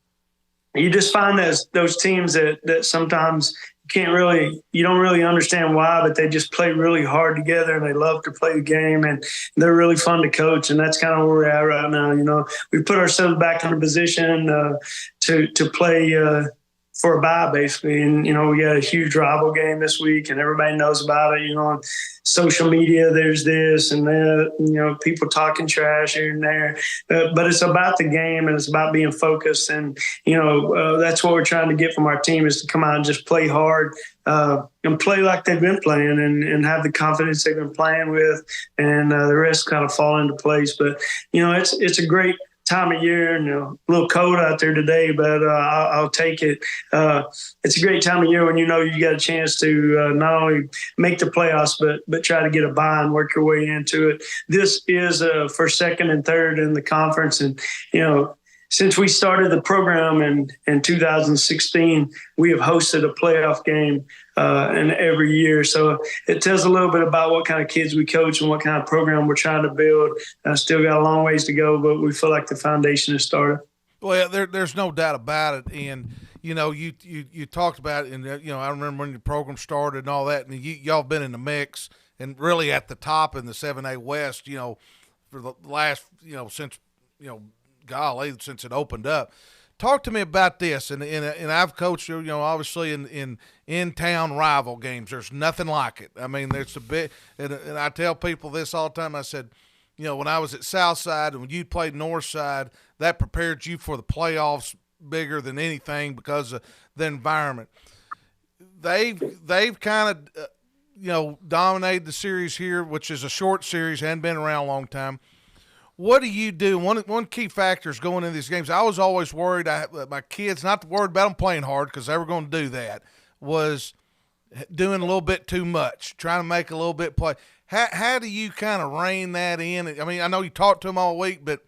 [SPEAKER 5] you just find those teams that sometimes you don't really understand why, but they just play really hard together and they love to play the game and they're really fun to coach. And that's kind of where we're at right now. You know, we put ourselves back in a position to play for a bye, basically. And, you know, we got a huge rival game this week and everybody knows about it. You know, on social media, there's this and that, you know, people talking trash here and there. But it's about the game and it's about being focused. And, you know, that's what we're trying to get from our team is to come out and just play hard and play like they've been playing and have the confidence they've been playing with. And the rest kind of fall into place. But, you know, it's a great time of year, and a little cold out there today, but I'll take it. It's a great time of year when you know you got a chance to not only make the playoffs, but try to get a bye and work your way into it. This is for second and third in the conference, and you know, since we started the program in 2016, we have hosted a playoff game in every year. So it tells a little bit about what kind of kids we coach and what kind of program we're trying to build. Still got a long ways to go, but we feel like the foundation is started.
[SPEAKER 1] Well, there's no doubt about it. And, you know, you talked about it, and, you know, I remember when your program started and all that, and y'all been in the mix and really at the top in the 7A West, you know, for the last, you know, since, you know, golly, since it opened up. Talk to me about this, and I've coached, you know, obviously in town rival games. There's nothing like it. I mean, there's a bit, and I tell people this all the time. I said, you know, when I was at Southside and when you played Northside, that prepared you for the playoffs bigger than anything because of the environment. They've kind of, you know, dominated the series here, which is a short series, hadn't been around a long time. What do you do? One key factor is going into these games. I was always worried, my kids, not worried about them playing hard because they were going to do that, was doing a little bit too much, trying to make a little bit play. How do you kind of rein that in? I mean, I know you talked to them all week, but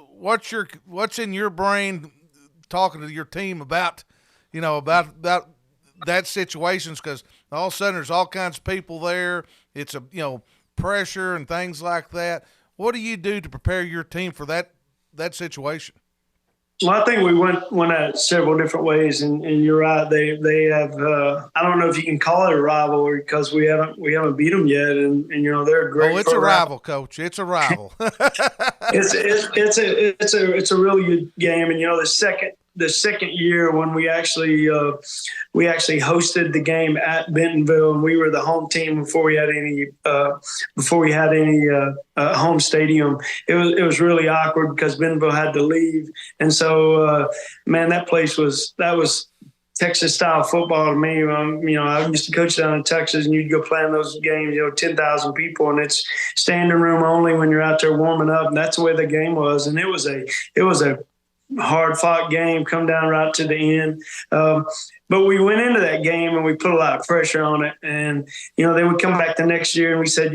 [SPEAKER 1] what's in your brain talking to your team about, you know, about that situations? Because all of a sudden there's all kinds of people there. It's you know, pressure and things like that. What do you do to prepare your team for that situation?
[SPEAKER 5] Well, I think we went at several different ways, and you're right. They have. I don't know if you can call it a rivalry because we haven't beat them yet, and they're a great.
[SPEAKER 1] Oh, it's a rival, Coach. It's a rival.
[SPEAKER 5] It's a really good game, and the second year when we actually hosted the game at Bentonville, and we were the home team before we had any home stadium. It was really awkward because Bentonville had to leave, and so man, that was Texas style football to me. I used to coach down in Texas, and you'd go play in those games, 10,000 people, and it's standing room only when you're out there warming up, and that's the way the game was. And it was a hard fought game, come down right to the end. But we went into that game and we put a lot of pressure on it. And, then we come back the next year and we said,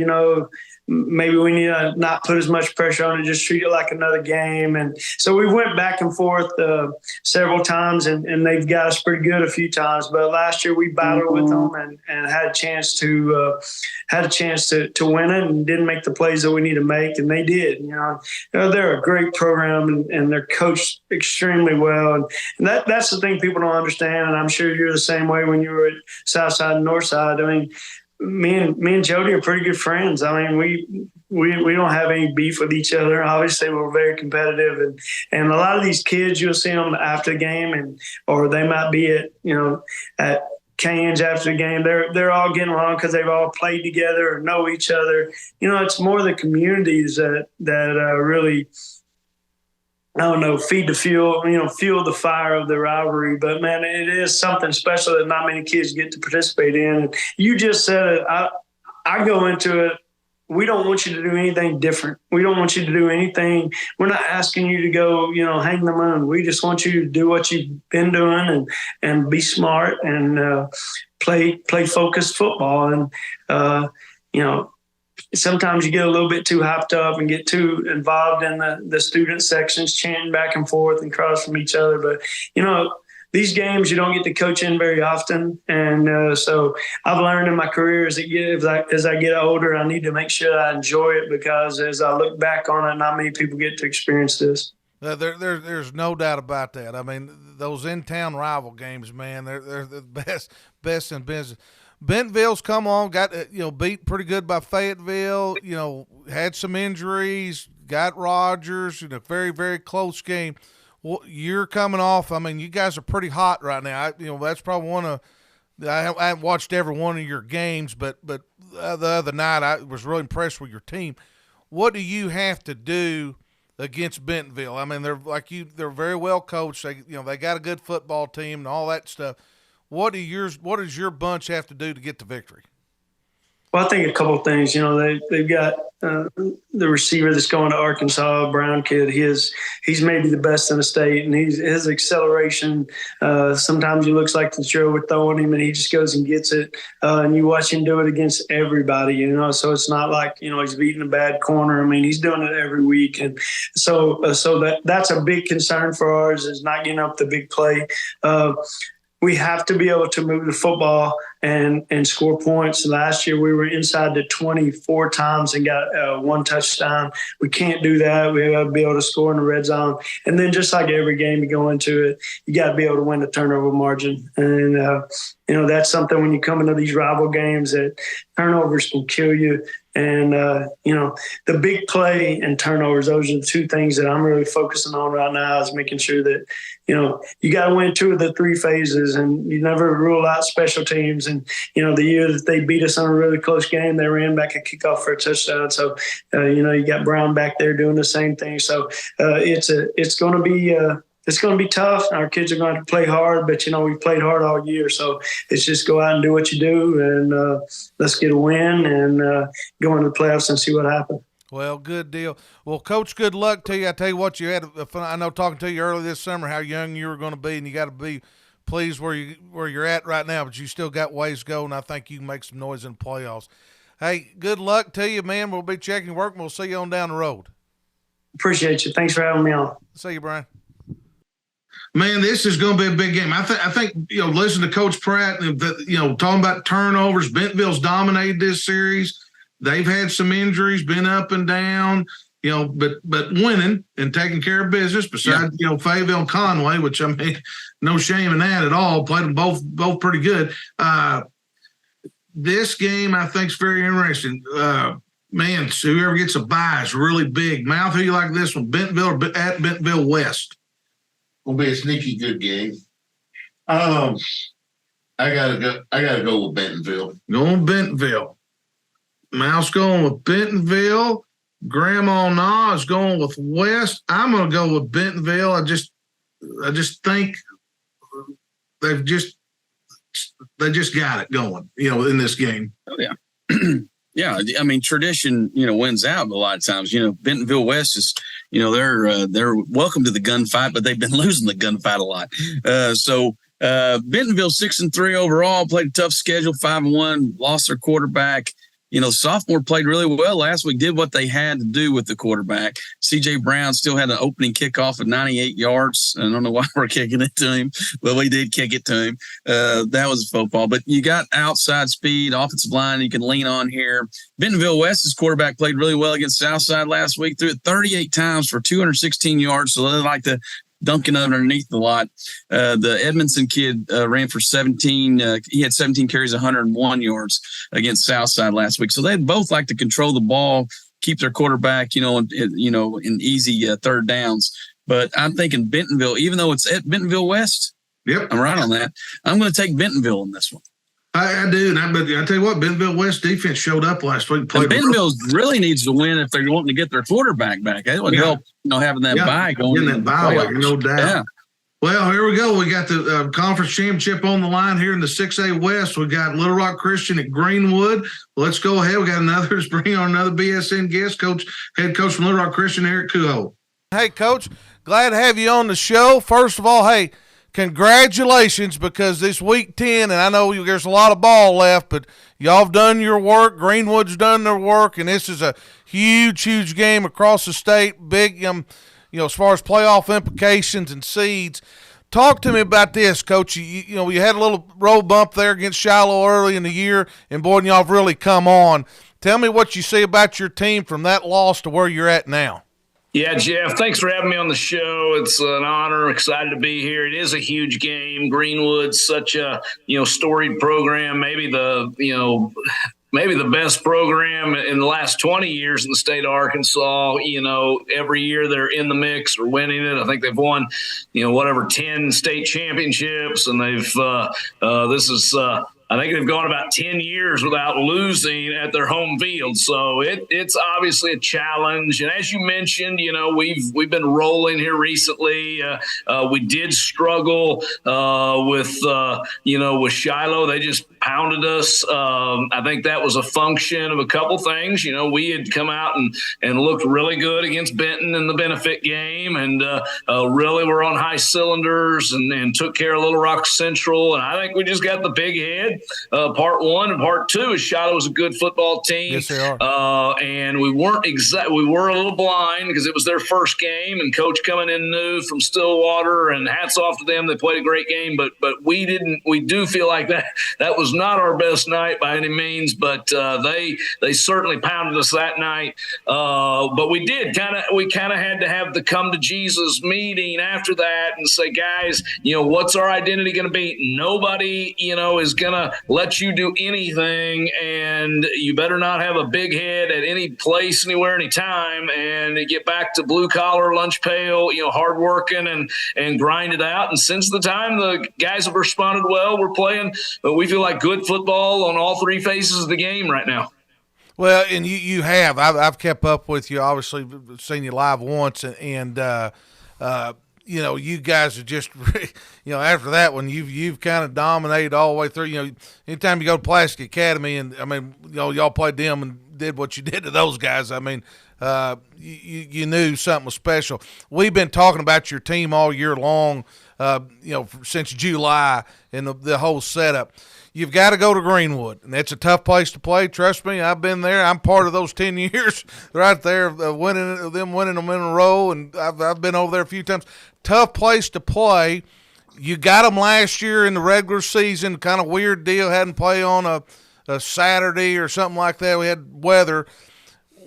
[SPEAKER 5] maybe we need to not put as much pressure on it, just treat it like another game. And so we went back and forth several times, and they've got us pretty good a few times. But last year we battled with them and had a chance to win it, and didn't make the plays that we need to make, and they did. They're a great program, and they're coached extremely well. And that's the thing people don't understand, and I'm sure you're the same way when you were at Southside and Northside. I mean, me and Jody are pretty good friends. I mean, we don't have any beef with each other. Obviously, we're very competitive, and a lot of these kids, you'll see them after the game, or they might be at Canes after the game. They're all getting along because they've all played together or know each other. It's more the communities that really, I don't know, feed the fuel, fuel the fire of the rivalry. But, man, it is something special that not many kids get to participate in. And you just said it. I go into it. We don't want you to do anything different. We don't want you to do anything. We're not asking you to go, hang the moon. We just want you to do what you've been doing and be smart and play focused football. And, sometimes you get a little bit too hyped up and get too involved in the student sections, chanting back and forth and across from each other. But, these games you don't get to coach in very often. And so I've learned in my career as I get older, I need to make sure I enjoy it, because as I look back on it, not many people get to experience this.
[SPEAKER 1] There's no doubt about that. I mean, those in-town rival games, man, they're the best in business. Bentonville's come on, got beat pretty good by Fayetteville. Had some injuries, got Rogers in a very, very close game. Well, you're coming off. I mean, you guys are pretty hot right now. That's probably one of. I haven't watched every one of your games, but the other night I was really impressed with your team. What do you have to do against Bentonville? I mean, they're very well coached. They got a good football team and all that stuff. What does your bunch have to do to get the victory?
[SPEAKER 5] Well, I think a couple of things. They've got the receiver that's going to Arkansas, Brown kid. He's maybe the best in the state, and his acceleration. Sometimes he looks like the Joe we're throwing him, and he just goes and gets it. And you watch him do it against everybody. So it's not like he's beating a bad corner. I mean, he's doing it every week, and so that's a big concern for ours, is not getting up the big play. We have to be able to move the football and score points. Last year, we were inside the 24 times and got one touchdown. We can't do that. We got to be able to score in the red zone. And then just like every game you go into it, you got to be able to win the turnover margin. And, that's something when you come into these rival games, that turnovers can kill you. And, the big play and turnovers, those are the two things that I'm really focusing on right now, is making sure that, you got to win 2 of the 3 phases, and you never rule out special teams. And, the year that they beat us on a really close game, they ran back a kickoff for a touchdown. So, you got Brown back there doing the same thing. So it's going to be it's going to be tough. Our kids are going to play hard, but, we've played hard all year. So it's just go out and do what you do, and let's get a win and go into the playoffs and see what happens.
[SPEAKER 1] Well, good deal. Well, Coach, good luck to you. I tell you what, you had I know talking to you early this summer how young you were going to be, and you got to be pleased where you're at right now, but you still got ways to go, and I think you can make some noise in the playoffs. Hey, good luck to you, man. We'll be checking work, and we'll see you on down the road.
[SPEAKER 5] Appreciate you. Thanks for having me on.
[SPEAKER 1] See you, Brian.
[SPEAKER 6] Man, this is going to be a big game. I think listen to Coach Pratt, talking about turnovers. Bentonville's dominated this series. They've had some injuries, been up and down. but winning and taking care of business. Besides, Fayetteville and Conway, which I mean, no shame in that at all. Played them both pretty good. This game I think is very interesting. Man, so whoever gets a bye is really big. Mouth, who you like this one? Bentonville or at Bentonville West?
[SPEAKER 2] Will be a sneaky good game. I gotta go with Bentonville.
[SPEAKER 6] Going Bentonville. Mouse going with Bentonville. Grandma Na is going with West. I'm going to go with Bentonville. I just think they just got it going, in this game.
[SPEAKER 4] Oh yeah. Yeah, I mean, tradition, wins out a lot of times. Bentonville West is, they're welcome to the gunfight, but they've been losing the gunfight a lot. Bentonville 6-3 overall, played a tough schedule, 5-1, lost their quarterback. Sophomore played really well last week, did what they had to do with the quarterback. C.J. Brown still had an opening kickoff of 98 yards. I don't know why we're kicking it to him, but we did kick it to him. That was a football. But you got outside speed, offensive line you can lean on here. Bentonville West's quarterback played really well against Southside last week, threw it 38 times for 216 yards, so they like to dunking underneath the lot. The Edmondson kid ran for 17. He had 17 carries, 101 yards against Southside last week. So they'd both like to control the ball, keep their quarterback, in easy third downs. But I'm thinking Bentonville, even though it's at Bentonville West.
[SPEAKER 6] Yep,
[SPEAKER 4] I'm right on that. I'm going to take Bentonville in this one.
[SPEAKER 6] I do, but I tell you what, Bentonville West defense showed up last week.
[SPEAKER 4] And Bentonville really needs to win if they're wanting to get their quarterback back. It would help, having that bye going.
[SPEAKER 6] Getting that bye, no doubt.
[SPEAKER 4] Yeah.
[SPEAKER 6] Well, here we go. We got the conference championship on the line here in the 6A West. We got Little Rock Christian at Greenwood. Let's go ahead. We got let's bring on another BSN guest, head coach from Little Rock Christian, Eric Kuho.
[SPEAKER 1] Hey, Coach, glad to have you on the show. First of all, hey, congratulations, because this week 10, and I know there's a lot of ball left, but y'all have done your work. Greenwood's done their work, and this is a huge, huge game across the state. Big, as far as playoff implications and seeds. Talk to me about this, Coach. You had a little road bump there against Shiloh early in the year, and boy, y'all have really come on. Tell me what you see about your team from that loss to where you're at now.
[SPEAKER 7] Yeah, Jeff, thanks for having me on the show. It's an honor. Excited to be here. It is a huge game. Greenwood's such a, storied program, maybe the best program in the last 20 years in the state of Arkansas. Every year they're in the mix or winning it. I think they've won, 10 state championships, and they've I think they've gone about 10 years without losing at their home field. So it's obviously a challenge. And as you mentioned, we've been rolling here recently. We did struggle with Shiloh. They just pounded us. I think that was a function of a couple things. We had come out and looked really good against Benton in the benefit game, and really were on high cylinders and took care of Little Rock Central. And I think we just got the big head. Part one and part two is Shiloh was a good football team.
[SPEAKER 1] Yes, they are.
[SPEAKER 7] And we weren't we were a little blind because it was their first game, and coach coming in new from Stillwater, and hats off to them. They played a great game, but we do feel like that was not our best night by any means, but they certainly pounded us that night. But we kind of had to have the come to Jesus meeting after that and say, guys, what's our identity going to be? Nobody, is going to let you do anything, and you better not have a big head at any place, anywhere, anytime, and get back to blue collar, lunch pail, hard working and grind it out. And since the time the guys have responded well, we're playing, but we feel like good football on all three phases of the game right now.
[SPEAKER 1] Well, and you have. I've kept up with you. Obviously, seen you live once, and you guys are just, after that one, you've kind of dominated all the way through. Anytime you go to Plastic Academy, and I mean, y'all played them and did what you did to those guys. I mean, you knew something was special. We've been talking about your team all year long, since July and the whole setup. You've got to go to Greenwood, and it's a tough place to play. Trust me, I've been there. I'm part of those 10 years right there, winning them in a row, and I've been over there a few times. Tough place to play. You got them last year in the regular season, kind of weird deal, hadn't played on a Saturday or something like that. We had weather.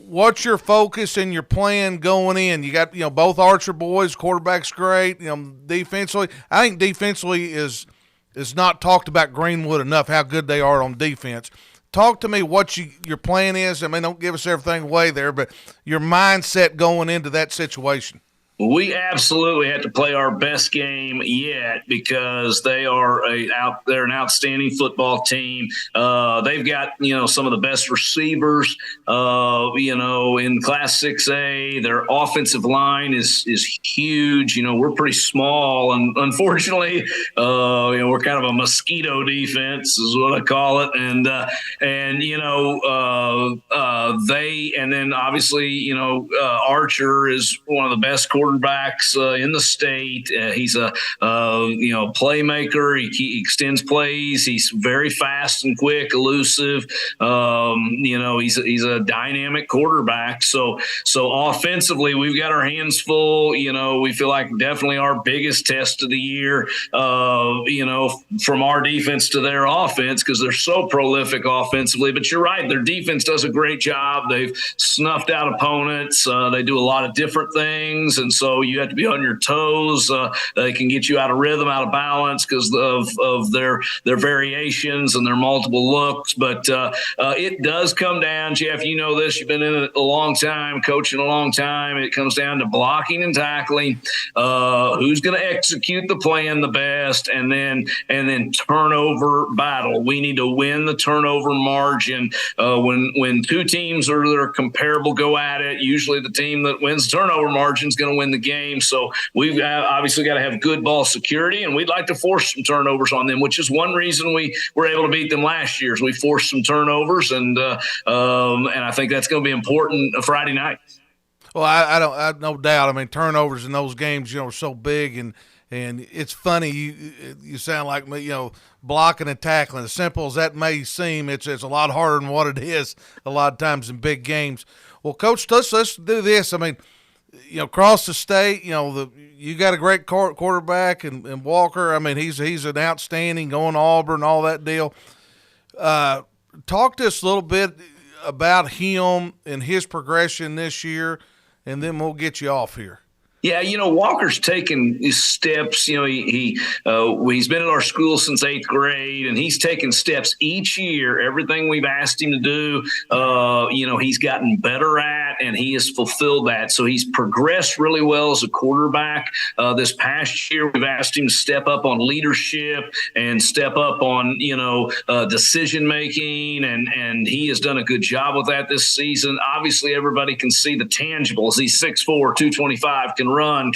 [SPEAKER 1] what's your focus and your plan going in? You got, both Archer boys, quarterback's great, defensively. I think defensively is not talked about Greenwood enough, how good they are on defense. Talk to me what your plan is. I mean, don't give us everything away there, but your mindset going into that situation.
[SPEAKER 7] We absolutely have to play our best game yet because they're an outstanding football team. They've got, some of the best receivers, in Class 6A. Their offensive line is huge. We're pretty small, and unfortunately, we're kind of a mosquito defense is what I call it. And then obviously, Archer is one of the best quarterbacks in the state. He's a playmaker. He extends plays. He's very fast and quick, elusive. He's a dynamic quarterback. So offensively, we've got our hands full. We feel like definitely our biggest test of the year. From our defense to their offense because they're so prolific offensively. But you're right, their defense does a great job. They've snuffed out opponents. They do a lot of different things, and so you have to be on your toes. They can get you out of rhythm, out of balance because of their variations and their multiple looks. But it does come down, Jeff, you know this. You've been in it a long time, coaching a long time. It comes down to blocking and tackling. Who's going to execute the plan the best, and then turnover battle. We need to win the turnover margin. When two teams that are comparable go at it, usually the team that wins the turnover margin is going to win the game. So we've obviously got to have good ball security, and we'd like to force some turnovers on them, which is one reason we were able to beat them last year. Is we forced some turnovers, and I think that's going to be important Friday night.
[SPEAKER 1] Well, I no doubt. I mean, turnovers in those games, are so big, and it's funny. You sound like me, blocking and tackling. As simple as that may seem, it's a lot harder than what it is a lot of times in big games. Well, Coach, let's do this. I mean, across the state, you got a great quarterback and Walker. I mean, he's an outstanding, going to Auburn, all that deal. Talk to us a little bit about him and his progression this year, and then we'll get you off here.
[SPEAKER 7] Yeah, Walker's taken steps. He's been at our school since 8th grade, and he's taken steps each year. Everything we've asked him to do, he's gotten better at, and he has fulfilled that. So he's progressed really well as a quarterback. This past year, we've asked him to step up on leadership and step up on, decision making, and he has done a good job with that this season. Obviously, everybody can see the tangibles. He's 6'4", 225, can run,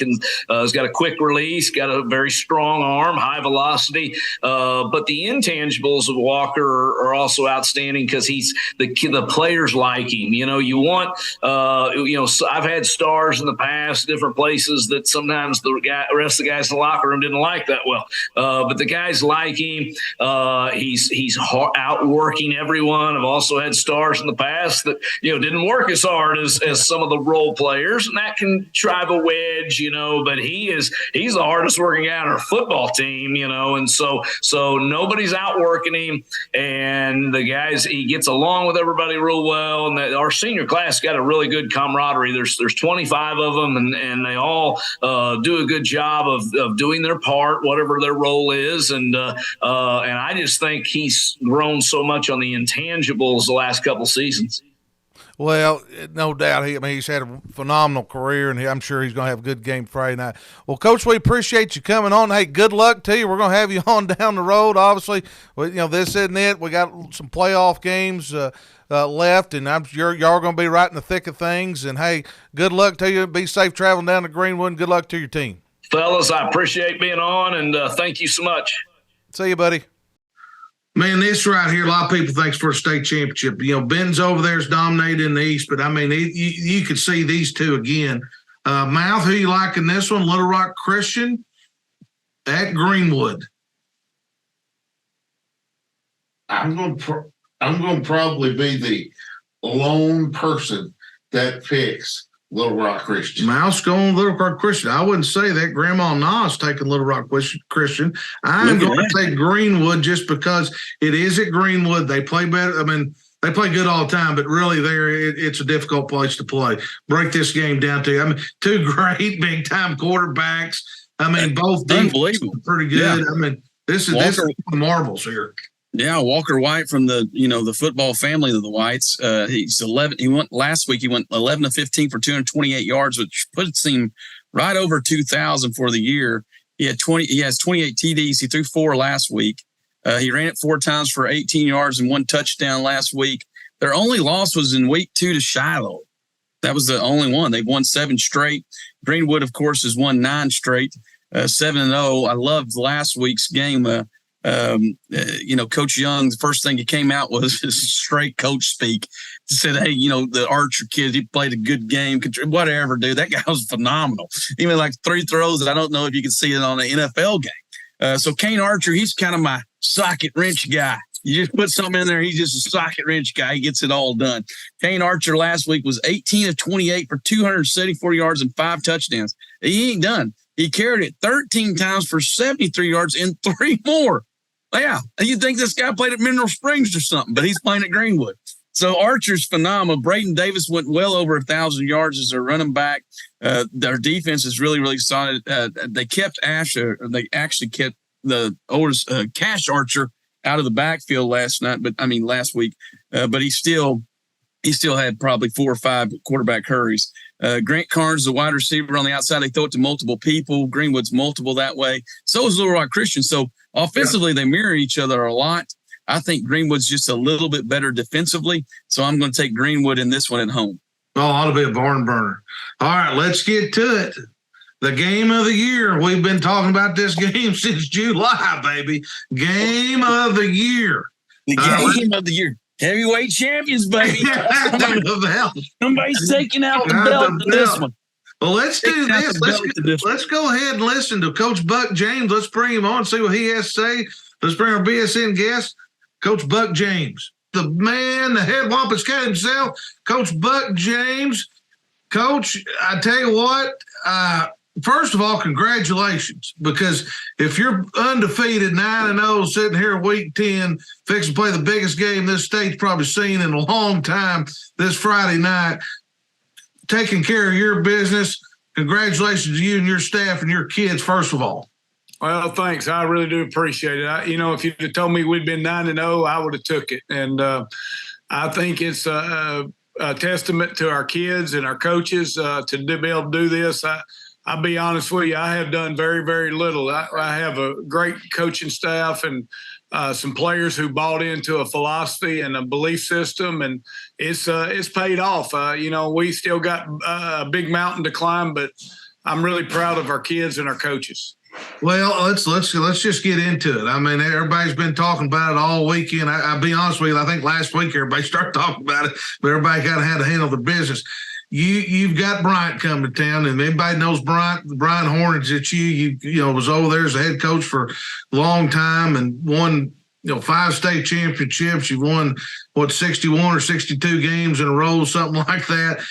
[SPEAKER 7] has got a quick release, got a very strong arm, high velocity. But the intangibles of Walker are also outstanding because he's the players like him. You want, I've had stars in the past, different places that sometimes the rest of the guys in the locker room didn't like that well. But the guys like him. He's outworking everyone. I've also had stars in the past that didn't work as hard as some of the role players, and that can drive a wedge, but he's the hardest working guy on our football team, and so nobody's outworking him, and the guys, he gets along with everybody real well, and our senior class got a really good camaraderie. There's 25 of them, and they all do a good job of doing their part, whatever their role is, and I just think he's grown so much on the intangibles the last couple seasons.
[SPEAKER 1] Well, no doubt. He's had a phenomenal career, and I'm sure he's going to have a good game Friday night. Well, Coach, we appreciate you coming on. Hey, good luck to you. We're going to have you on down the road, obviously. This isn't it. We got some playoff games left, and I'm sure y'all are going to be right in the thick of things. And, hey, good luck to you. Be safe traveling down to Greenwood, and good luck to your team.
[SPEAKER 7] Fellas, I appreciate being on, and thank you so much.
[SPEAKER 1] See you, buddy.
[SPEAKER 6] Man, this right here, a lot of people think it's for a state championship. Ben's over there is dominating in the East, but, you could see these two again. Mouth, who you like in this one? Little Rock Christian at Greenwood.
[SPEAKER 2] I'm going to probably be the lone person that picks Little Rock Christian.
[SPEAKER 6] Mouse going Little Rock Christian. I wouldn't say that. Grandma Nas taking Little Rock Christian. I'm going to take Greenwood just because it is at Greenwood. They play better. They They play good all the time, but really it's a difficult place to play. Break this game down to, I mean, two great big-time quarterbacks. I mean, both defenses are pretty good. Yeah. I mean, this is marbles here.
[SPEAKER 4] Yeah, Walker White from the football family of the Whites. He's 11. He went last week. He went 11 of 15 for 228 yards, which puts him right over 2,000 for the year. He has 28 TDs. He threw 4 last week. He ran it 4 times for 18 yards and 1 touchdown last week. Their only loss was in week 2 to Shiloh. That was the only one. They've won 7 straight. Greenwood, of course, has won 9 straight, 7-0. I loved last week's game. Coach Young, the first thing he came out was straight coach speak. He said, hey, the Archer kid, he played a good game, whatever, dude. That guy was phenomenal. He made like 3 throws that I don't know if you can see it on an NFL game. So Kane Archer, he's kind of my socket wrench guy. You just put something in there, he's just a socket wrench guy. He gets it all done. Kane Archer last week was 18 of 28 for 274 yards and 5 touchdowns. He ain't done. He carried it 13 times for 73 yards and 3 more. Yeah, you'd think this guy played at Mineral Springs or something, but he's playing at Greenwood. So Archer's phenomenal. Braden Davis went well over 1,000 yards as their running back. Their defense is really, really solid. They kept they actually kept the oldest Cash Archer out of the backfield last week. But he still had probably 4 or 5 quarterback hurries. Grant Carnes, the wide receiver on the outside, they throw it to multiple people. Greenwood's multiple that way. So is Little Rock Christian. So offensively, they mirror each other a lot. I think Greenwood's just a little bit better defensively. So I'm going to take Greenwood in this one at home.
[SPEAKER 6] Oh, ought to be a barn burner. All right, let's get to it. The game of the year. We've been talking about this game since July, baby. Game of the year.
[SPEAKER 4] The game of the year. Heavyweight champions, baby. Somebody's taking out the belt to this one.
[SPEAKER 6] Well, let's do this. Let's go ahead and listen to Coach Buck James. Let's bring him on and see what he has to say. Let's bring our BSN guest, Coach Buck James. The man, the head Wampus cat himself, Coach Buck James. Coach, I tell you what, first of all, congratulations, because if you're undefeated 9-0 sitting here week 10, fixing to play the biggest game this state's probably seen in a long time this Friday night, taking care of your business, congratulations to you and your staff and your kids, first of all.
[SPEAKER 5] Well, thanks. I really do appreciate it. If you'd have told me we'd been 9-0, I would have took it. And I think it's a testament to our kids and our coaches to be able to do this. I'll be honest with you, I have done very, very little. I have a great coaching staff and some players who bought into a philosophy and a belief system, and it's paid off. We still got a big mountain to climb, but I'm really proud of our kids and our coaches.
[SPEAKER 6] Well, let's just get into it. I mean, everybody's been talking about it all weekend. I'll be honest with you, I think last week everybody started talking about it, but everybody kind of had to handle their business. You've got Bryant coming to town, and everybody knows Brian Hornage. That you was over there as a head coach for a long time and won 5 state championships. You've won 61 or 62 games in a row, something like that.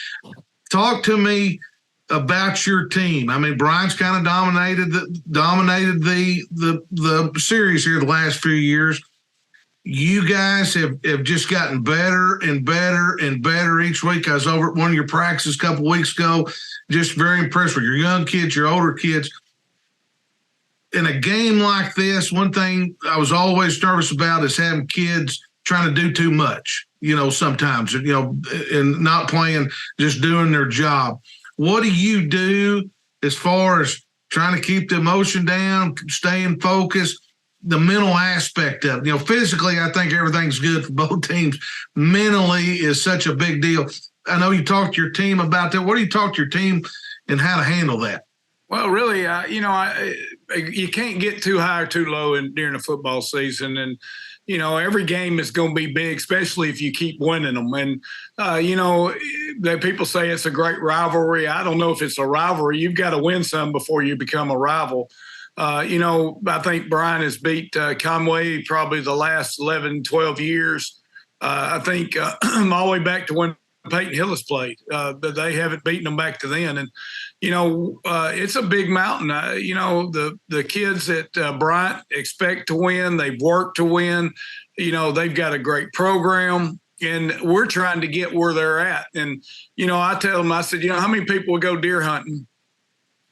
[SPEAKER 6] Talk to me about your team. I mean, Brian's kind of dominated the series here the last few years. You guys have just gotten better and better and better each week. I was over at one of your practices a couple weeks ago, just very impressed with your young kids, your older kids. In a game like this, one thing I was always nervous about is having kids trying to do too much, sometimes, and not playing, just doing their job. What do you do as far as trying to keep the emotion down, staying focused, the mental aspect of it? Physically, I think everything's good for both teams. Mentally is such a big deal. I know you talked to your team about that. What do you talk to your team and how to handle that?
[SPEAKER 5] Well, really, you can't get too high or too low during the football season. And, every game is going to be big, especially if you keep winning them. And, that people say it's a great rivalry. I don't know if it's a rivalry. You've got to win some before you become a rival. I think Brian has beat Conway probably the last 11, 12 years. I think all the way back to when Peyton Hillis played, but they haven't beaten them back to then. And, it's a big mountain. The kids at Bryant expect to win. They've worked to win. They've got a great program.
[SPEAKER 8] and we're trying to get where they're at. And, I tell them, I said, how many people would go deer hunting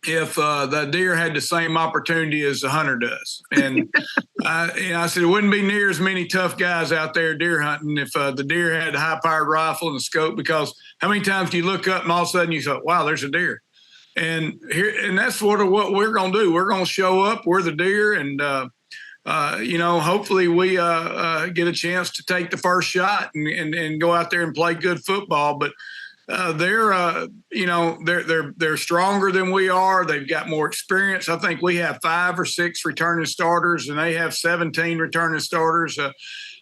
[SPEAKER 8] if the deer had the same opportunity as the hunter does? And I said, it wouldn't be near as many tough guys out there deer hunting if the deer had a high-powered rifle and a scope, because how many times do you look up and all of a sudden you thought, wow, there's a deer? And that's what we're going to do. We're going to show up. We're the deer. And, hopefully we get a chance to take the first shot and go out there and play good football. But they're stronger than we are. They've got more experience. I think we have 5 or 6 returning starters, and they have 17 returning starters.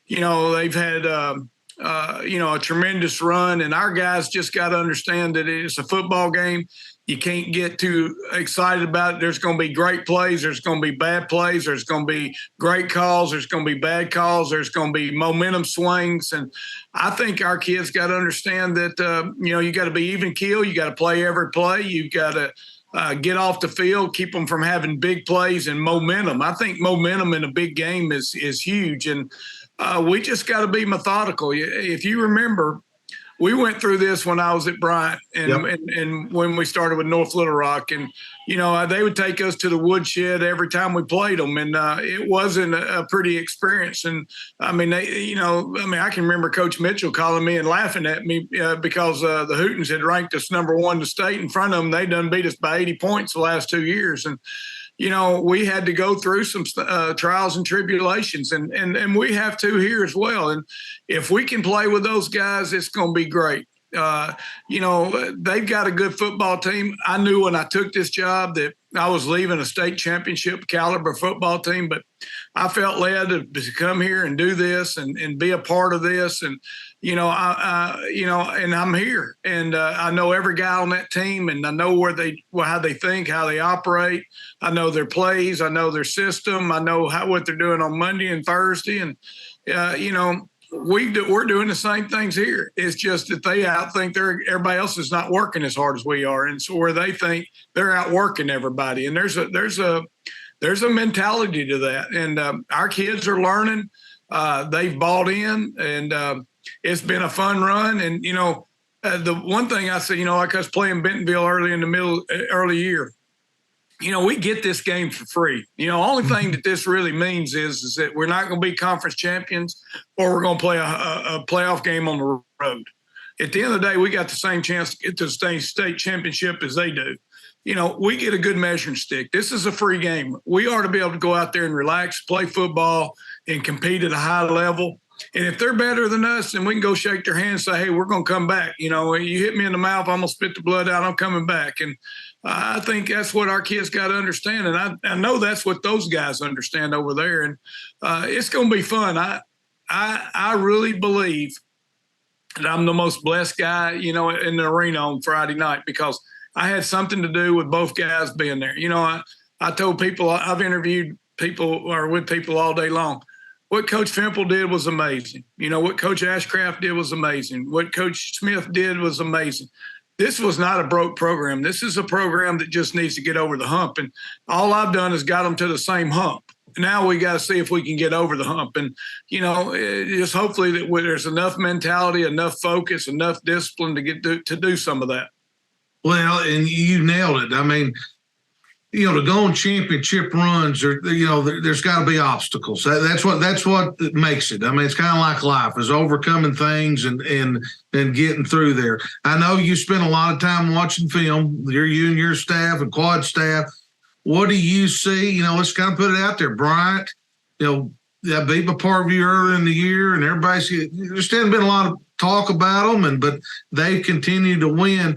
[SPEAKER 8] They've had a tremendous run, and our guys just got to understand that it's a football game. You can't get too excited about it. There's going to be great plays. There's going to be bad plays. There's going to be great calls. There's going to be bad calls. There's going to be momentum swings. And I think our kids got to understand that, you got to be even keel. You got to play every play. You've got to get off the field, keep them from having big plays and momentum. I think momentum in a big game is huge. And we just got to be methodical. If you remember, we went through this when I was at Bryant and when we started with North Little Rock, and, they would take us to the woodshed every time we played them. And it wasn't a pretty experience. And I can remember Coach Mitchell calling me and laughing at me because the Hootens had ranked us number 1 in the state. In front of them, they done beat us by 80 points the last 2 years. And, we had to go through some trials and tribulations, and we have to here as well. And if we can play with those guys, it's going to be great. They've got a good football team. I knew when I took this job that I was leaving a state championship caliber football team, but I felt led to come here and do this and be a part of this. And, and I'm here, and I know every guy on that team, and I know how they think, how they operate. I know their plays. I know their system. I know what they're doing on Monday and Thursday. And, we're doing the same things here. It's just that they think everybody else is not working as hard as we are, and so where they think they're outworking everybody. And there's a mentality to that, and our kids are learning. They've bought in, and it's been a fun run. And the one thing I said, like us playing Bentonville early year. We get this game for free. Only thing that this really means is that we're not going to be conference champions, or we're going to play a playoff game on the road. At the end of the day, we got the same chance to get to the state championship as they do. We get a good measuring stick. This is a free game. We ought to be able to go out there and relax, play football, and compete at a high level. And if they're better than us, then we can go shake their hand and say, hey, we're going to come back. You hit me in the mouth, I'm going to spit the blood out, I'm coming back. And I think that's what our kids got to understand. And I know that's what those guys understand over there. And it's going to be fun. I really believe that I'm the most blessed guy, in the arena on Friday night, because I had something to do with both guys being there. I told people, I've interviewed people or with people all day long. What Coach Fimple did was amazing. What Coach Ashcraft did was amazing. What Coach Smith did was amazing. This was not a broke program. This is a program that just needs to get over the hump. And all I've done is got them to the same hump. Now we got to see if we can get over the hump. And, just hopefully that there's enough mentality, enough focus, enough discipline to do some of that.
[SPEAKER 6] Well, and you nailed it. I mean, to go on championship runs, there's got to be obstacles. That's what makes it. I mean, it's kind of like life, is overcoming things and getting through there. I know you spend a lot of time watching film. You and your staff and quad staff. What do you see? Let's kind of put it out there. Bryant, that beat my Parkview earlier in the year, and there's hasn't been a lot of talk about them, but they've continued to win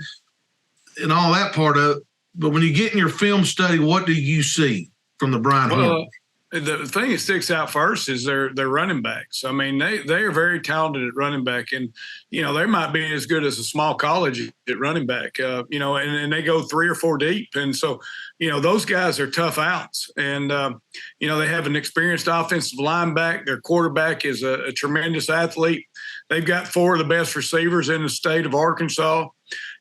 [SPEAKER 6] and all that part of it. But when you get in your film study, what do you see from the Bryant Hornets?
[SPEAKER 8] The thing that sticks out first is their running backs. I mean, they are very talented at running back, and they might be as good as a small college at running back. And they go 3 or 4 deep, and so those guys are tough outs. And they have an experienced offensive linebacker. Their quarterback is a tremendous athlete. They've got 4 of the best receivers in the state of Arkansas.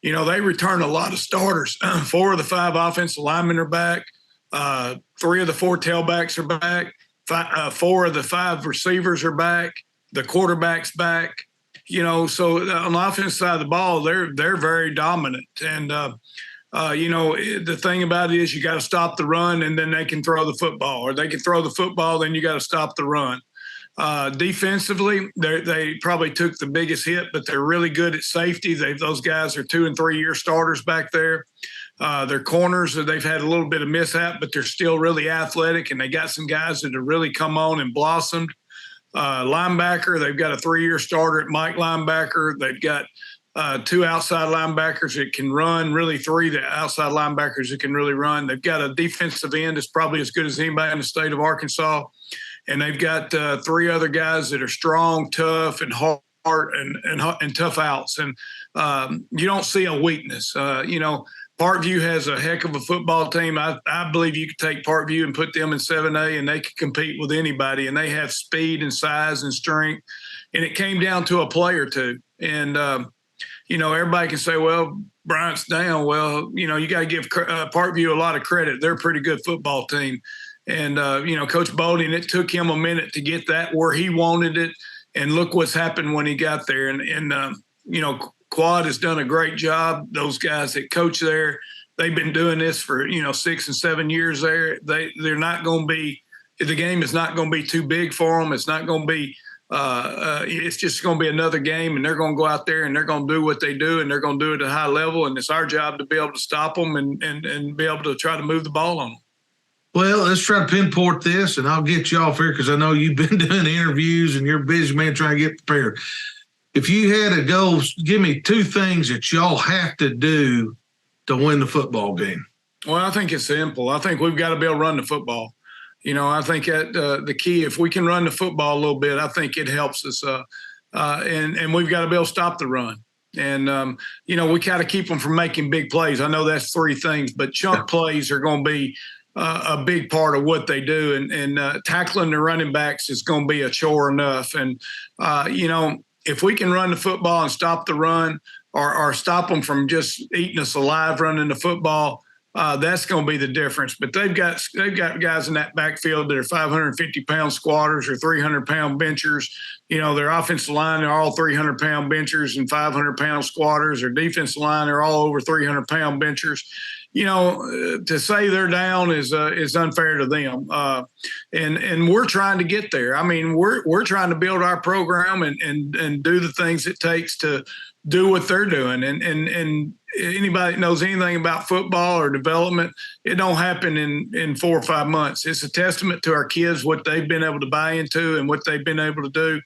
[SPEAKER 8] They return a lot of starters. 4 of the 5 offensive linemen are back. 3 of the 4 tailbacks are back. 4 of the 5 receivers are back. The quarterback's back. So on the offensive side of the ball, they're very dominant. And, the thing about it is you got to stop the run and then they can throw the football, or they can throw the football, then you got to stop the run. Defensively, they probably took the biggest hit, but they're really good at safety. Those guys are 2 and 3 year starters back there. Their corners, they've had a little bit of mishap, but they're still really athletic, and they got some guys that have really come on and blossomed. Linebacker, they've got a 3 year starter at Mike linebacker. They've got 2 outside linebackers that can run, really 3 the outside linebackers that can really run. They've got a defensive end that's probably as good as anybody in the state of Arkansas. And they've got 3 other guys that are strong, tough, and hard and tough outs. And you don't see a weakness. Parkview has a heck of a football team. I believe you could take Parkview and put them in 7A, and they could compete with anybody. And they have speed and size and strength. And it came down to a play or two. And, everybody can say, well, Bryant's down. Well, you got to give Parkview a lot of credit. They're a pretty good football team. And, Coach Bowling, it took him a minute to get that where he wanted it. And look what's happened when he got there. And Quad has done a great job. Those guys that coach there, they've been doing this for, 6 and 7 years there. They're not going to be – the game is not going to be too big for them. It's not going to be it's just going to be another game, and they're going to go out there and they're going to do what they do, and they're going to do it at a high level. And it's our job to be able to stop them and be able to try to move the ball on them.
[SPEAKER 6] Well, let's try to pinpoint this, and I'll get you off here because I know you've been doing interviews and you're a busy man trying to get prepared. If you had to go, give me 2 things that y'all have to do to win the football game.
[SPEAKER 8] Well, I think it's simple. I think we've got to be able to run the football. I think that the key, if we can run the football a little bit, I think it helps us. And we've got to be able to stop the run. And, we got to keep them from making big plays. I know that's 3 things, but chunk plays are going to be a big part of what they do. And tackling the running backs is going to be a chore enough. And, if we can run the football and stop the run or stop them from just eating us alive running the football, that's going to be the difference. But they've got guys in that backfield that are 550-pound squatters or 300-pound benchers. Their offensive line, they're all 300-pound benchers and 500-pound squatters. Their defensive line, they're all over 300-pound benchers. To say they're down is unfair to them. And we're trying to get there. I mean, we're trying to build our program and do the things it takes to do what they're doing. And anybody that knows anything about football or development, it don't happen in 4 or 5 months. It's a testament to our kids, what they've been able to buy into and what they've been able to do.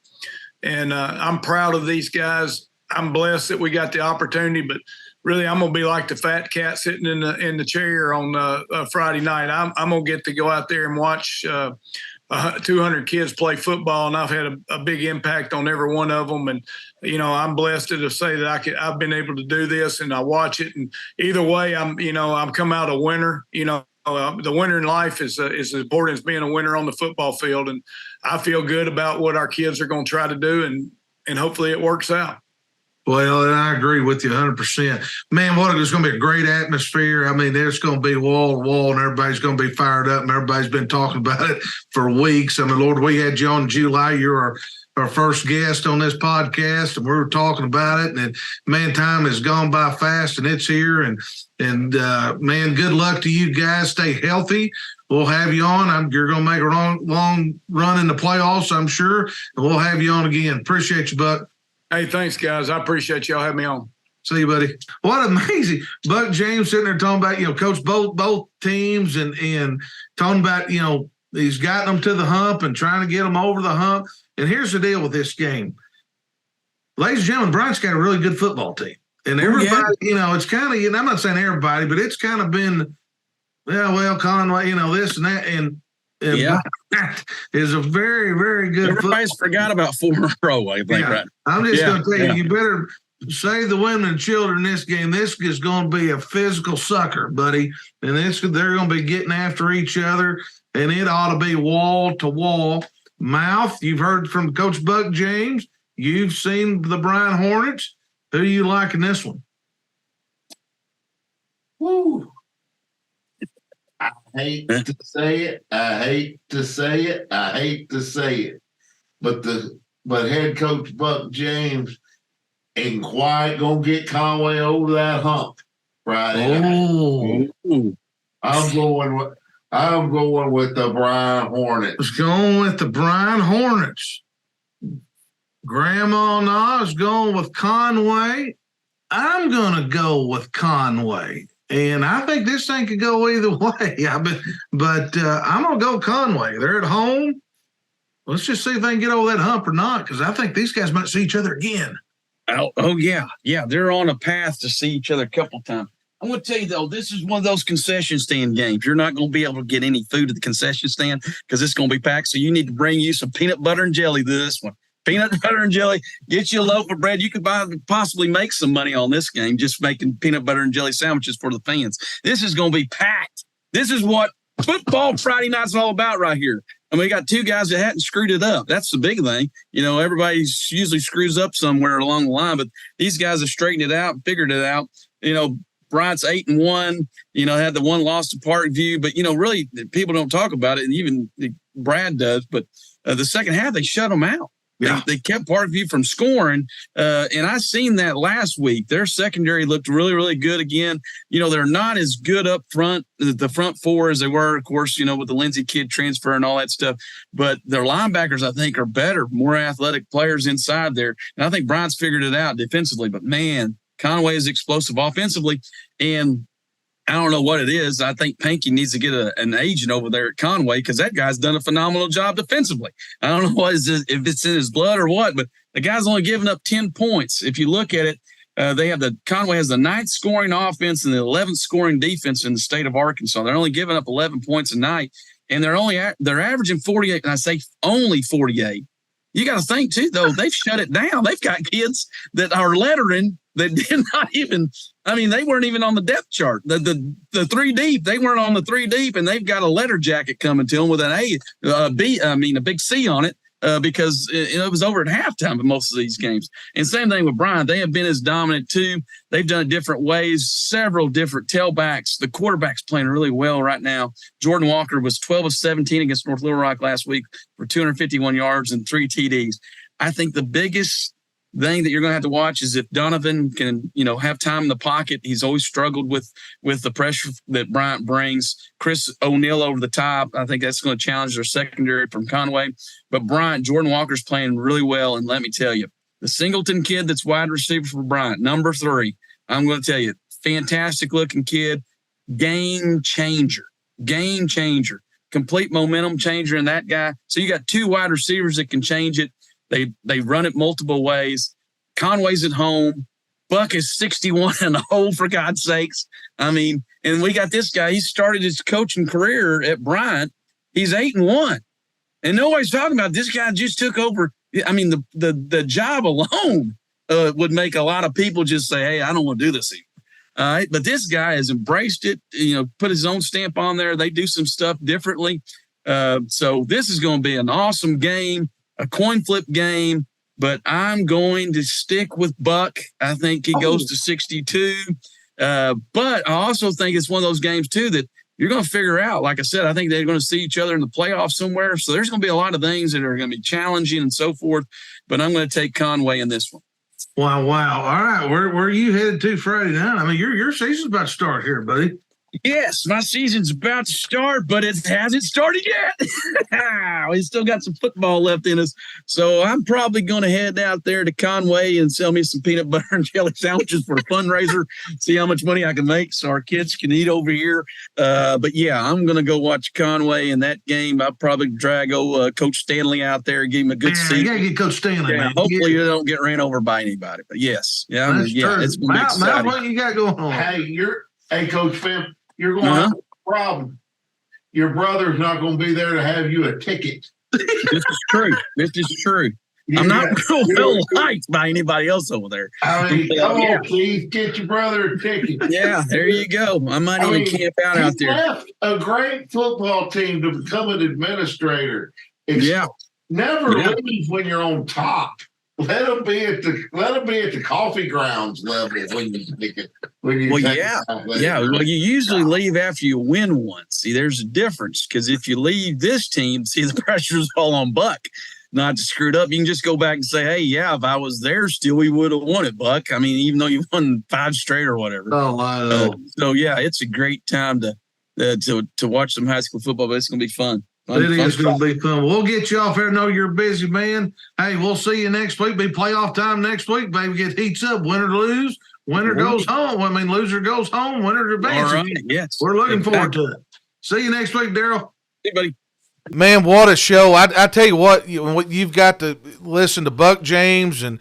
[SPEAKER 8] And I'm proud of these guys. I'm blessed that we got the opportunity, but really, I'm going to be like the fat cat sitting in the chair on Friday night. I'm going to get to go out there and watch 200 kids play football, and I've had a big impact on every one of them. And, I'm blessed to say that I've been able to do this, and I watch it. And either way, I'm come out a winner. The winner in life is as important as being a winner on the football field. And I feel good about what our kids are going to try to do, and hopefully it works out.
[SPEAKER 6] Well, and I agree with you 100%. Man, it's going to be a great atmosphere. I mean, there's going to be wall to wall, and everybody's going to be fired up, and everybody's been talking about it for weeks. I mean, Lord, we had you on in July. You're our first guest on this podcast, and we were talking about it. And man, time has gone by fast, and it's here. And man, good luck to you guys. Stay healthy. We'll have you on. You're going to make a long run in the playoffs, I'm sure, and we'll have you on again. Appreciate you, Buck.
[SPEAKER 8] Hey, thanks, guys. I appreciate y'all having me on.
[SPEAKER 6] See you, buddy. What amazing. Buck James sitting there talking about, coach both teams and talking about, he's gotten them to the hump and trying to get them over the hump. And here's the deal with this game. Ladies and gentlemen, Bryant's got a really good football team. And everybody, it's kind of, I'm not saying everybody, but it's kind of been, Conway, this and that. And Bryant is a very, very good
[SPEAKER 4] Everybody's forgot about 4 in a row, I think, right?
[SPEAKER 6] I'm just going to tell you, you better save the women and children in this game. This is going to be a physical sucker, buddy. And they're going to be getting after each other, and it ought to be wall to wall. Mouth, you've heard from Coach Buck James. You've seen the Bryant Hornets. Who do you like in this one?
[SPEAKER 2] Woo. I hate to say it. But head coach Buck James and Quiet gonna get Conway over that hump Friday night.
[SPEAKER 6] Oh,
[SPEAKER 2] I'm going with the Bryan Hornets.
[SPEAKER 6] it's going with the Bryan Hornets. Grandma Na's going with Conway. I'm going to go with Conway. And I think this thing could go either way. But I'm going to go Conway. They're at home. Let's just see if they can get over that hump or not, because I think these guys might see each other again.
[SPEAKER 4] Oh yeah. They're on a path to see each other a couple times. I'm going to tell you, though, this is one of those concession stand games. You're not going to be able to get any food at the concession stand because it's going to be packed. So you need to bring you some peanut butter and jelly to this one. Peanut butter and jelly. Get you a loaf of bread. You could possibly make some money on this game just making peanut butter and jelly sandwiches for the fans. This is going to be packed. This is what football Friday night's all about right here. I mean, we got two guys that hadn't screwed it up. That's the big thing. You know, everybody usually screws up somewhere along the line, but these guys have straightened it out, figured it out. You know, Bryant's 8-1, you know, had the one loss to Parkview, but, you know, really people don't talk about it. And even Brad does, but the second half, they shut them out. Yeah. They kept Parkview from scoring. And I seen that last week. Their secondary looked really, really good again. You know, they're not as good up front, the front four, as they were, of course, you know, with the Lindsey kid transfer and all that stuff. But their linebackers, I think, are better, more athletic players inside there. And I think Bryant's figured it out defensively. But, man, Conway is explosive offensively, and I don't know what it is. I think Panky needs to get an agent over there at Conway because that guy's done a phenomenal job defensively. I don't know what is it, if it's in his blood or what, but the guy's only given up 10 points. If you look at it, Conway has the 9th scoring offense and the 11th scoring defense in the state of Arkansas. They're only giving up 11 points a night, and they're averaging 48, and I say only 48. You got to think, too, though, they've shut it down. They've got kids that are lettering that did not even – I mean, they weren't even on the depth chart. The 3 deep, they weren't on the 3 deep, and they've got a letter jacket coming to them with a big C on it because it was over at halftime in most of these games. And same thing with Bryan. They have been as dominant, too. They've done it different ways, several different tailbacks. The quarterback's playing really well right now. Jordan Walker was 12 of 17 against North Little Rock last week for 251 yards and 3 TDs. I think the biggest thing that you're going to have to watch is if Donovan can, you know, have time in the pocket. He's always struggled with the pressure that Bryant brings. Chris O'Neal over the top. I think that's going to challenge their secondary from Conway. But Jordan Walker's playing really well. And let me tell you, the Singleton kid that's wide receiver for Bryant, number 3, I'm going to tell you, fantastic looking kid, game changer, complete momentum changer in that guy. So you got 2 wide receivers that can change it. They run it multiple ways. Conway's at home. Buck is 61 in the hole, for God's sakes. I mean, and we got this guy. He started his coaching career at Bryant. He's 8-1. And nobody's talking about this guy just took over. I mean, the job alone would make a lot of people just say, hey, I don't want to do this anymore. All right. But this guy has embraced it, you know, put his own stamp on there. They do some stuff differently. So this is going to be an awesome game. A coin flip game, but I'm going to stick with Buck. I think he goes to 62. But I also think it's one of those games, too, that you're going to figure out. Like I said, I think they're going to see each other in the playoffs somewhere. So there's going to be a lot of things that are going to be challenging and so forth. But I'm going to take Conway in this one.
[SPEAKER 6] Wow. All right. Where are you headed to Friday night? I mean, your season's about to start here, buddy.
[SPEAKER 4] Yes, my season's about to start, but it hasn't started yet. We still got some football left in us. So I'm probably going to head out there to Conway and sell me some peanut butter and jelly sandwiches for a fundraiser, see how much money I can make so our kids can eat over here. But, yeah, I'm going to go watch Conway in that game. I'll probably drag Coach Stanley out there and give him a good seat.
[SPEAKER 6] You got to get Coach Stanley, man.
[SPEAKER 4] Hopefully you don't get ran over by anybody. But, yes. Yeah, it's going to be exciting.
[SPEAKER 6] What you got going on?
[SPEAKER 2] Hey, Coach Fim. You're going to have a problem. Your brother's not going to be there to have you a ticket.
[SPEAKER 4] This is true. I'm not real well liked by anybody else over there.
[SPEAKER 2] I mean, come on, please get your brother a ticket.
[SPEAKER 4] Yeah, there you go. I might even camp out there.
[SPEAKER 2] Left a great football team to become an administrator. Never leave when you're on top. Let them be at the coffee grounds level when you take it. Well,
[SPEAKER 4] you usually leave after you win one. See, there's a difference because if you leave this team, see, the pressure's all on Buck. not to screw it up. You can just go back and say, hey, yeah, if I was there still, we would have won it, Buck. I mean, even though you won 5 straight or whatever.
[SPEAKER 6] Oh, I know.
[SPEAKER 4] So yeah, it's a great time to watch some high school football, but it's going to be fun.
[SPEAKER 6] It is going to be fun. We'll get you off there. Know you're a busy man. Hey, we'll see you next week. Be playoff time next week. Baby, get heats up. Win or lose. Winner goes home. I mean, loser goes home. Winner advances.
[SPEAKER 4] All right. Yes.
[SPEAKER 6] We're looking forward to it. See you next week, Daryl.
[SPEAKER 4] Hey, buddy.
[SPEAKER 1] Man, what a show! I tell you what, you've got to listen to Buck James and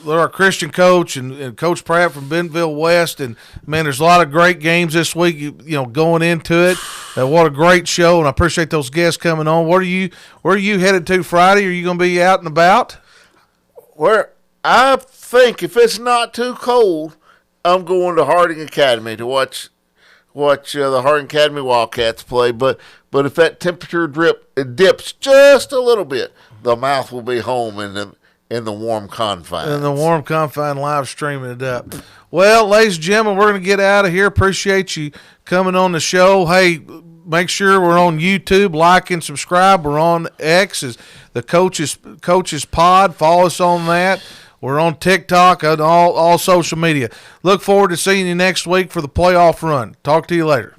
[SPEAKER 1] our Christian coach and Coach Pratt from Bentonville West, and man, there's a lot of great games this week. You know, going into it, what a great show! And I appreciate those guests coming on. Where are you headed to Friday? Are you going to be out and about?
[SPEAKER 2] Where I think if it's not too cold, I'm going to Harding Academy to watch the Harding Academy Wildcats play. But if that temperature dips just a little bit, the mouth will be home in the warm confines.
[SPEAKER 1] In the warm confine, live streaming it up. Well, ladies and gentlemen, we're going to get out of here. Appreciate you coming on the show. Hey, make sure we're on YouTube. Like and subscribe. We're on X as the Coaches Pod. Follow us on that. We're on TikTok and all social media. Look forward to seeing you next week for the playoff run. Talk to you later.